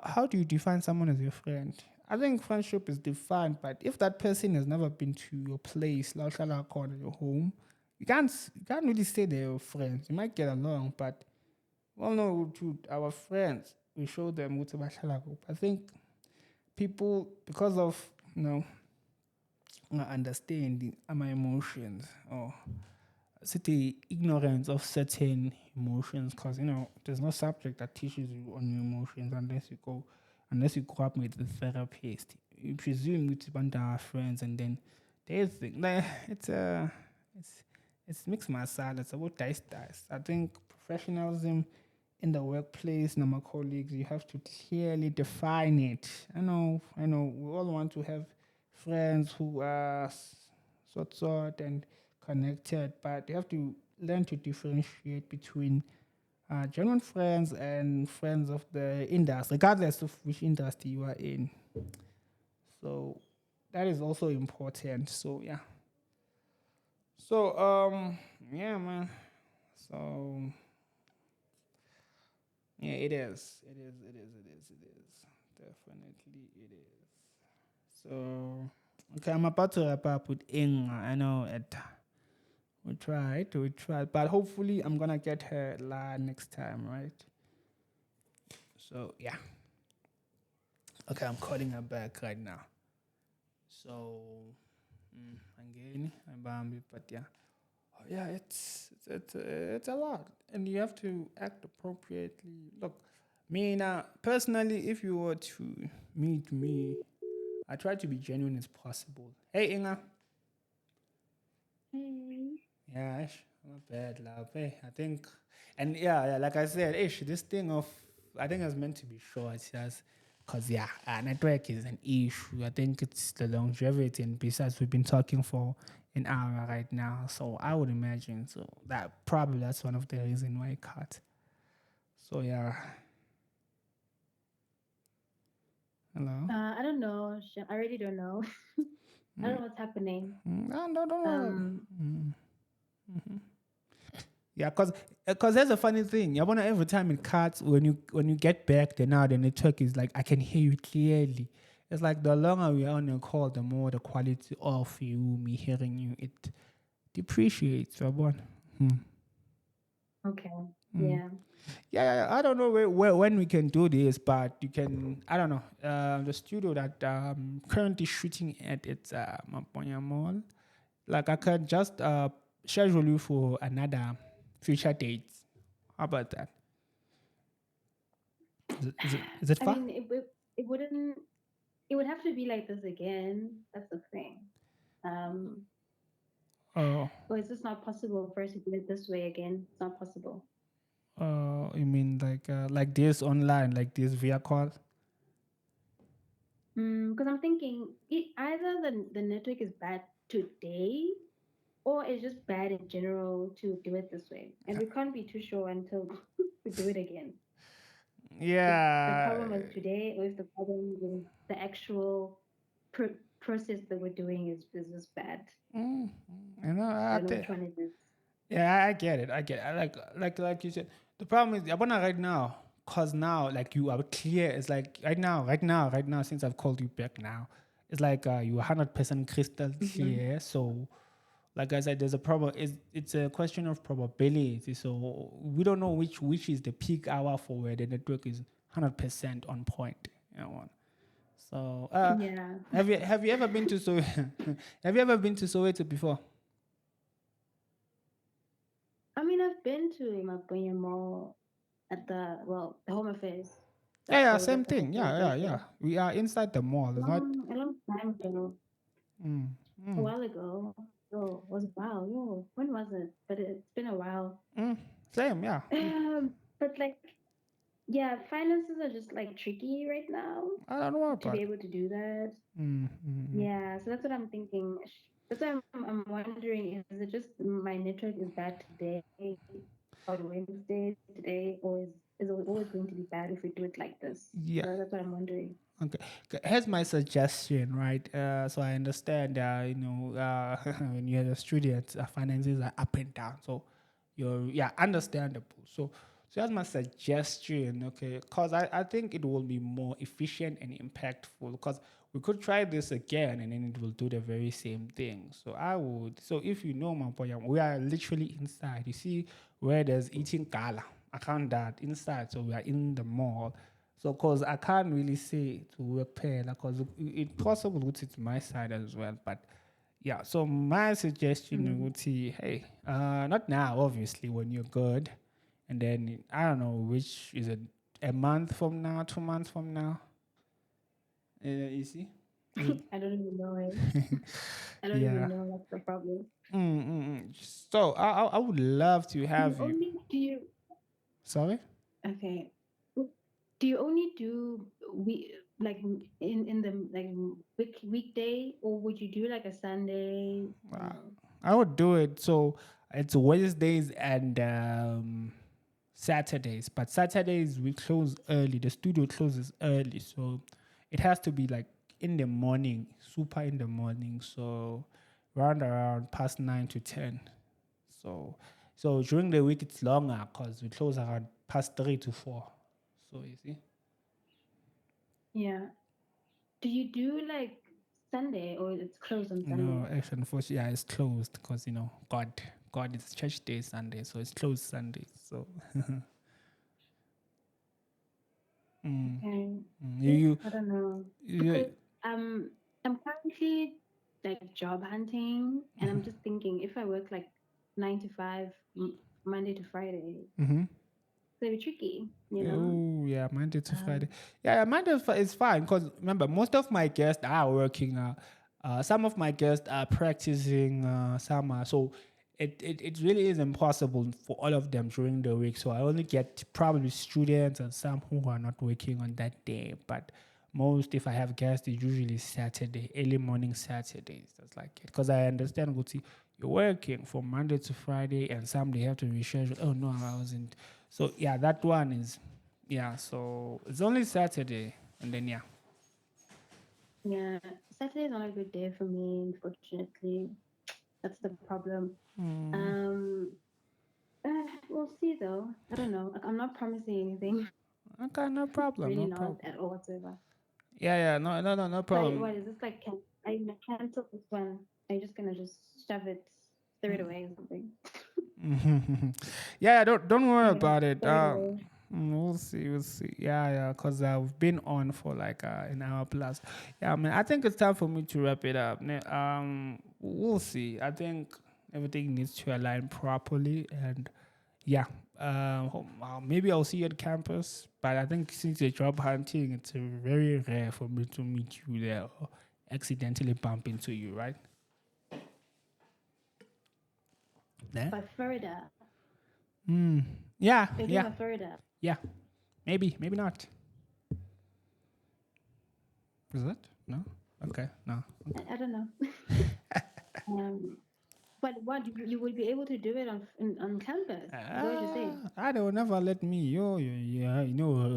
how do you define someone as your friend? I think friendship is defined, but if that person has never been to your place, like your home, you can't really say they're your friends. You might get along, but well, no, to our friends, we show them what I think people, because of not understanding my emotions or city ignorance of certain emotions, because there's no subject that teaches you on your emotions unless you go up with a therapist. You presume it's a bunch of friends, and then they think like it's mixed masala. It's about dice. I think professionalism in the workplace, normal colleagues, you have to clearly define it. I know, we all want to have friends who are sort and connected, but you have to learn to differentiate between genuine friends and friends of the industry, regardless of which industry you are in. So that is also important. So yeah. So yeah, man. So yeah, it is. It is. It is. It is. It is. Definitely, it is. So okay, I'm about to wrap up with Inga. I know it. We tried, but hopefully, I'm gonna get her live next time, right? So yeah. Okay, I'm calling her back right now. So again, but yeah. Oh, yeah, it's a lot, and you have to act appropriately. Look, me now personally, if you were to meet me, I try to be genuine as possible. Hey, Inga. Hey. Yeah, not bad, love. Hey, I think, and yeah, like I said, ish, this thing of, I think it's meant to be short, just because yeah, network is an issue. I think it's the longevity, and besides, we've been talking for an hour right now, so I would imagine so that probably that's one of the reason why it cut. So yeah, hello. I don't know. I really don't know. I don't know what's happening. No, no, don't worry. Um, Yeah, cause there's a funny thing. Yeah, wanna every time it cuts when you get back, then now the network is like I can hear you clearly. It's like the longer we are on the call, the more the quality of me hearing you, it depreciates. Rabon. okay. Yeah. Yeah, I don't know where when we can do this, but you can. I don't know. The studio that currently shooting at it's Maponya Mall. Like I can just schedule you for another future date. How about that? Is it I far? mean, it wouldn't. It would have to be like this again. That's the thing. Um, Oh, or is this not possible for us to do it this way again? It's not possible. you mean like this online, like this via call? Because I'm thinking either the network is bad today or it's just bad in general to do it this way. And we can't be too sure until we do it again. If the Yeah. problem is today or if the problem is the actual process that we're doing is just bad. Mm, you know, I don't know which one it is. yeah, I get it. I get it. Like you said. The problem is, Abana right now, cause now like you are clear. It's like right now. Since I've called you back now, it's like you 100% crystal Mm-hmm. clear. So, like I said, there's a problem. It's a question of probability. So we don't know which is the peak hour for where the network is 100% on point. You know what? So, Yeah. have you ever been to have you ever been to Soweto before? I mean, I've been to Mapunya Mall at the Home Affairs. Yeah, yeah, There was same like a thing. whole Yeah, yeah, yeah. celebration. We are inside the mall. It's not. A long time ago, Mm, a mm, while ago. Oh, it was a while. Yo, when was it? But it's been a while. mm. Same, yeah. But like, yeah, finances are just like tricky right now I don't know to be about. able to do that. Mm, mm, mm. Yeah, so that's what I'm thinking. That's why I'm wondering, is it just my network is bad today on Wednesday today, or is it always going to be bad if we do it like this? Yeah. So that's what I'm wondering. Okay. Here's my suggestion, right? So I understand, when you're a student, finances are up and down. So yeah, understandable. So that's my suggestion, okay? Because I think it will be more efficient and impactful. Because we could try this again, and then it will do the very same thing. So I would. So if you know Mampoyam, we are literally inside. You see where there's eating gala. I count that inside. So we are in the mall. So, cause I can't really say to work pair, cause it's possible that it's my side as well. But yeah, so my suggestion Mm. would say, hey, not now, obviously, when you're good, and then I don't know which is it, a month from now, 2 months from now. You see? Is it- I don't even know it. I don't even yeah. know that's the problem. Mm. So I would love to have you. Only do you? Sorry. Okay. Do you only do like in the like weekday, or would you do like a Sunday? Uh, I would do it. So it's Wednesdays and Saturdays, but Saturdays we close early. The studio closes early, so it has to be like in the morning, super in the morning. So around past 9 to 10. So during the week it's longer because we close around past 3 to 4. So you see. Yeah. Do you do like Sunday, or it's closed on Sunday? No, actually, unfortunately, yeah, it's closed because God is church day Sunday, so it's closed Sunday. So Okay. you, you, I don't know, you because I'm currently like job hunting, and I'm just thinking if I work like 9 to 5, Monday to Friday, it's gonna be tricky, you know. oh yeah, Monday to Friday. Um, Yeah, Monday is fine because remember most of my guests are working. Some of my guests are practicing. Some are so. It really is impossible for all of them during the week. So I only get probably students and some who are not working on that day. But most, if I have guests, it's usually Saturday, early morning Saturdays. That's like it. Because I understand, Guti, you're working from Monday to Friday and some they have to reschedule. Oh no, I wasn't. So yeah, that one is yeah. So it's only Saturday and then yeah. yeah, Saturday is not a good day for me, unfortunately. That's the problem. Um, we'll see though. I don't know. Like, I'm not promising anything. Okay, no problem, Really no not problem. at all whatsoever. Yeah, yeah, no But problem. what is this like? Are you gonna cancel this one? Are you just gonna just shove it, throw it away or something? Yeah, don't worry You're gonna about it. throw it away. We'll see, we'll see. Yeah, yeah, because I've been on for like an hour plus. Yeah, I mean, I think it's time for me to wrap it up. We'll see. I think everything needs to align properly, and yeah, maybe I'll see you at campus. But I think since you're job hunting, it's very rare for me to meet you there or accidentally bump into you, right? Yeah. But Florida, Yeah, you're yeah, doing a Florida. yeah. Maybe not. Is it? No? Okay, no. I don't know. um, but what you will be able to do it on campus? Is that what you said? They will never let me. Yeah,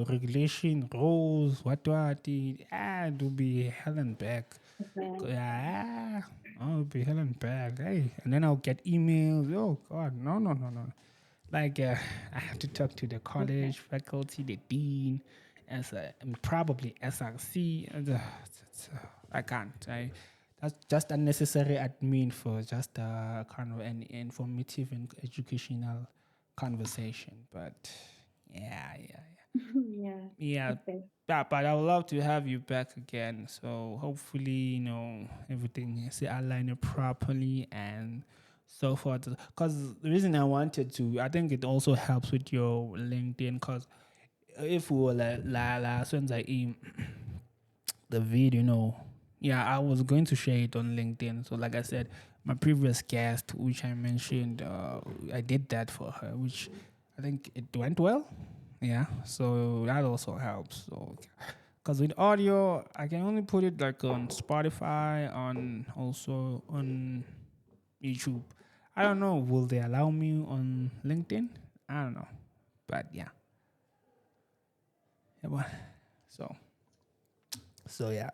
regulation, rules, what. It will be hell and back. Okay. Yeah, I'll be hell and back. Hey, and then I'll get emails. Oh, God, no. Like, I have to talk to the Okay. college faculty, the dean, and probably SRC. I can't. That's just unnecessary admin for just kind of an informative and educational conversation. But Yeah. yeah. Okay. But I would love to have you back again. So hopefully, everything is aligned properly and so forth. Because the reason I wanted to, I think it also helps with your LinkedIn. Because if we were like the video, yeah, I was going to share it on LinkedIn. So like I said, my previous guest, which I mentioned, I did that for her, which I think it went well. Yeah, so that also helps. So because with audio, I can only put it like on Spotify, on also on YouTube. I don't know, will they allow me on LinkedIn? I don't know, but yeah. Yeah, but- so yeah.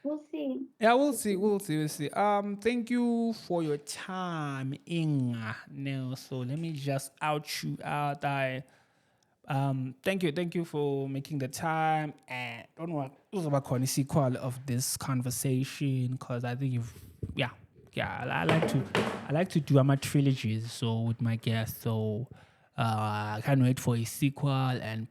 We'll see. Yeah, we'll We'll see. see. We'll see. Thank you for your time, Inga. Now, so let me just out you out. Thank you for making the time. And don't worry, it was about the sequel of this conversation because I think yeah. I like to do my trilogies. So with my guests, so I can't wait for a sequel and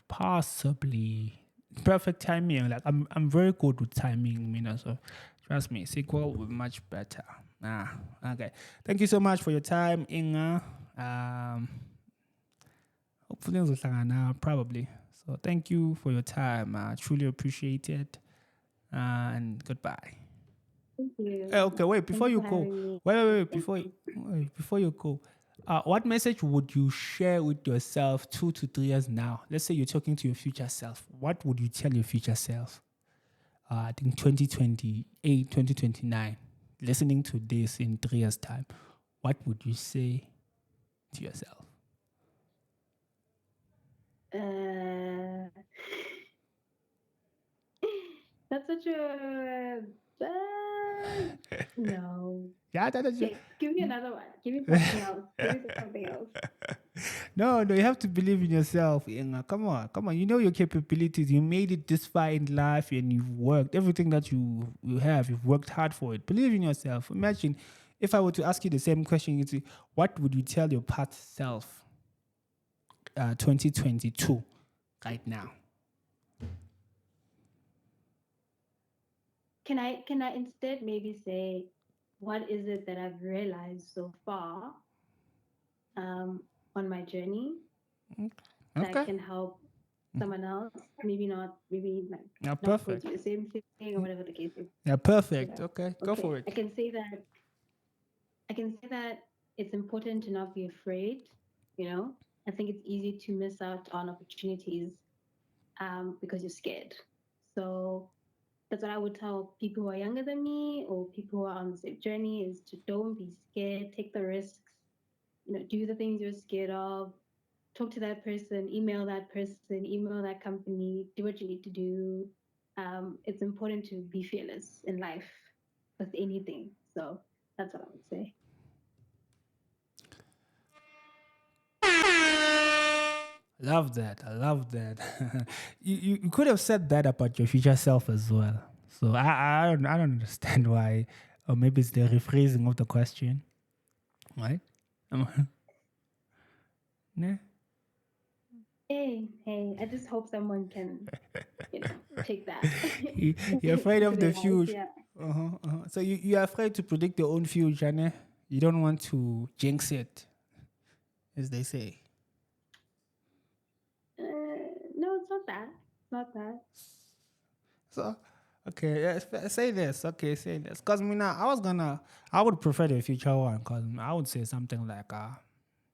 possibly perfect timing. Like I'm very good with timing, so trust me, sequel will be much better. Okay. Thank you so much for your time, Inga. Hopefully uzohlangana probably. So thank you for your time. I truly appreciate it. And goodbye. Thank you. Okay, wait, Thank before you you for go. having me. Wait, Thank you. before you go. What message would you share with yourself 2 to 3 years now? Let's say you're talking to your future self. What would you tell your future self? I think 2028, 2029, listening to this in 3 years' time, what would you say to yourself? That's such a no. Yeah, that is Okay, give me another one. Give me something else. Give me something else. no, you have to believe in yourself. Inga. Come on. You know your capabilities. You made it this far in life, and you've worked everything that you have. You've worked hard for it. Believe in yourself. Imagine if I were to ask you the same question, you'd say, what would you tell your past self, 2022, right now? Can I instead maybe say, what is it that I've realized so far on my journey that can help someone else? Maybe not not go Perfect. through the same thing or whatever the case is. Yeah, perfect. Yeah. Okay, go for it. I can say that it's important to not be afraid. I think it's easy to miss out on opportunities because you're scared. So that's what I would tell people who are younger than me or people who are on the same journey, is to don't be scared, take the risks, do the things you're scared of, talk to that person, email that company, do what you need to do. It's important to be fearless in life with anything. So that's what I would say. Love that. I love that. you could have said that about your future self as well. So I don't understand why, or maybe it's the rephrasing of the question, right? Nah. Hey, I just hope someone can, take that. You're afraid of the life, future. yeah. So you're afraid to predict your own future, né? You don't want to jinx it, as they say. No, it's not that. It's not that. So, okay, say this. Okay, say this. Because me now, I would prefer the future one. Because I would say something like,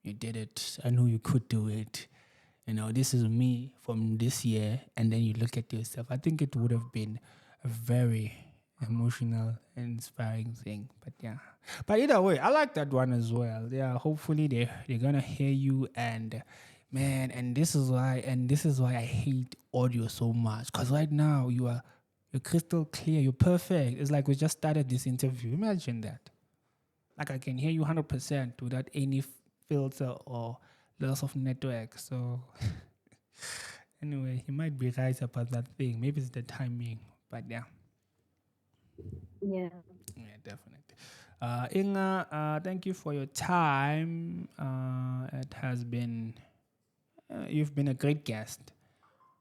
you did it. I knew you could do it. This is me from this year. And then you look at yourself. I think it would have been a very emotional and inspiring thing. But yeah. But either way, I like that one as well. Yeah, hopefully they're going to hear you. And man, and this is why I hate audio so much. Because right now you're crystal clear. You're perfect. It's like we just started this interview. Imagine that. Like I can hear you 100% without any filter or loss of network. So anyway, you might be right about that thing. Maybe it's the timing. But yeah. Yeah. Yeah, definitely. Inga, thank you for your time. It has been, you've been a great guest.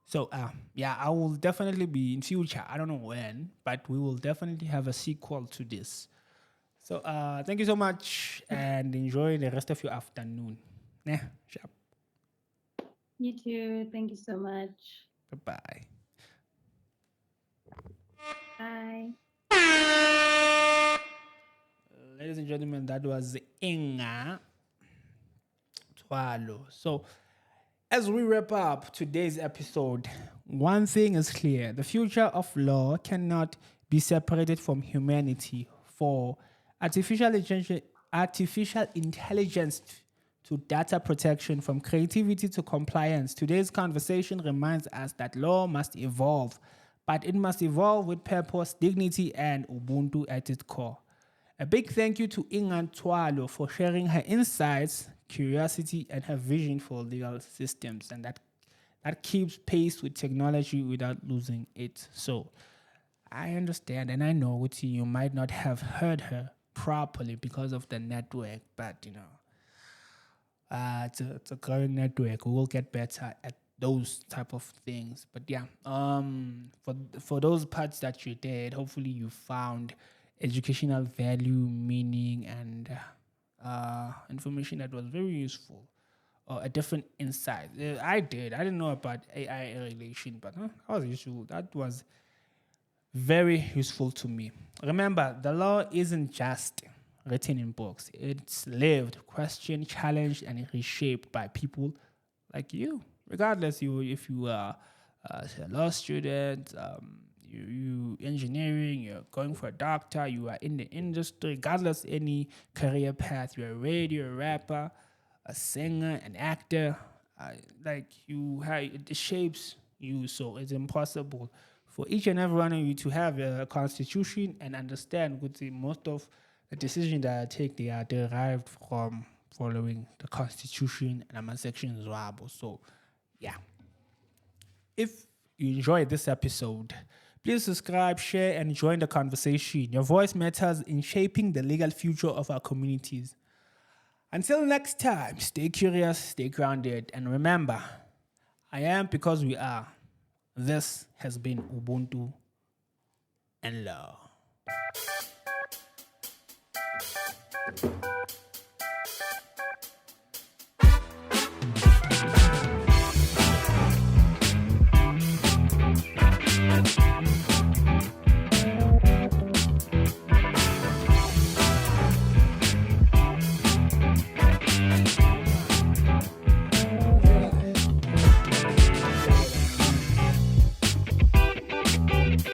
So, yeah, I will definitely be in future. I don't know when, but we will definitely have a sequel to this. So, thank you so much and enjoy the rest of your afternoon. Yeah, sharp. You too. Thank you so much. Bye-bye. Bye. Ladies and gentlemen, that was Inga Twalo. So, as we wrap up today's episode, one thing is clear: the future of law cannot be separated from humanity. For artificial intelligence to data protection, from creativity to compliance, today's conversation reminds us that law must evolve, but it must evolve with purpose, dignity, and Ubuntu at its core. A big thank you to Inga Twalo for sharing her insights, curiosity, and her vision for legal systems, and that keeps pace with technology without losing it. So I understand, and I know you might not have heard her properly because of the network, but it's a growing network. We will get better at those type of things. But yeah, for those parts that you did, hopefully you found educational value, meaning, and information that was very useful, or a different insight. I didn't know about AI relation, but that was useful. That was very useful to me. Remember, the law isn't just written in books. It's lived, questioned, challenged, and reshaped by people like you. Regardless, if you are a law student, you engineering, you're going for a doctor, you are in the industry, regardless any career path, you're a radio, a rapper, a singer, an actor, like you have it shapes you. So it's impossible for each and every one of you to have a constitution and understand with the most of the decisions that I take they are derived from following the constitution and my section as well. So yeah. If you enjoyed this episode, please subscribe, share, and join the conversation. Your voice matters in shaping the legal future of our communities. Until next time, stay curious, stay grounded, and remember, I am because we are. This has been Ubuntu and Law.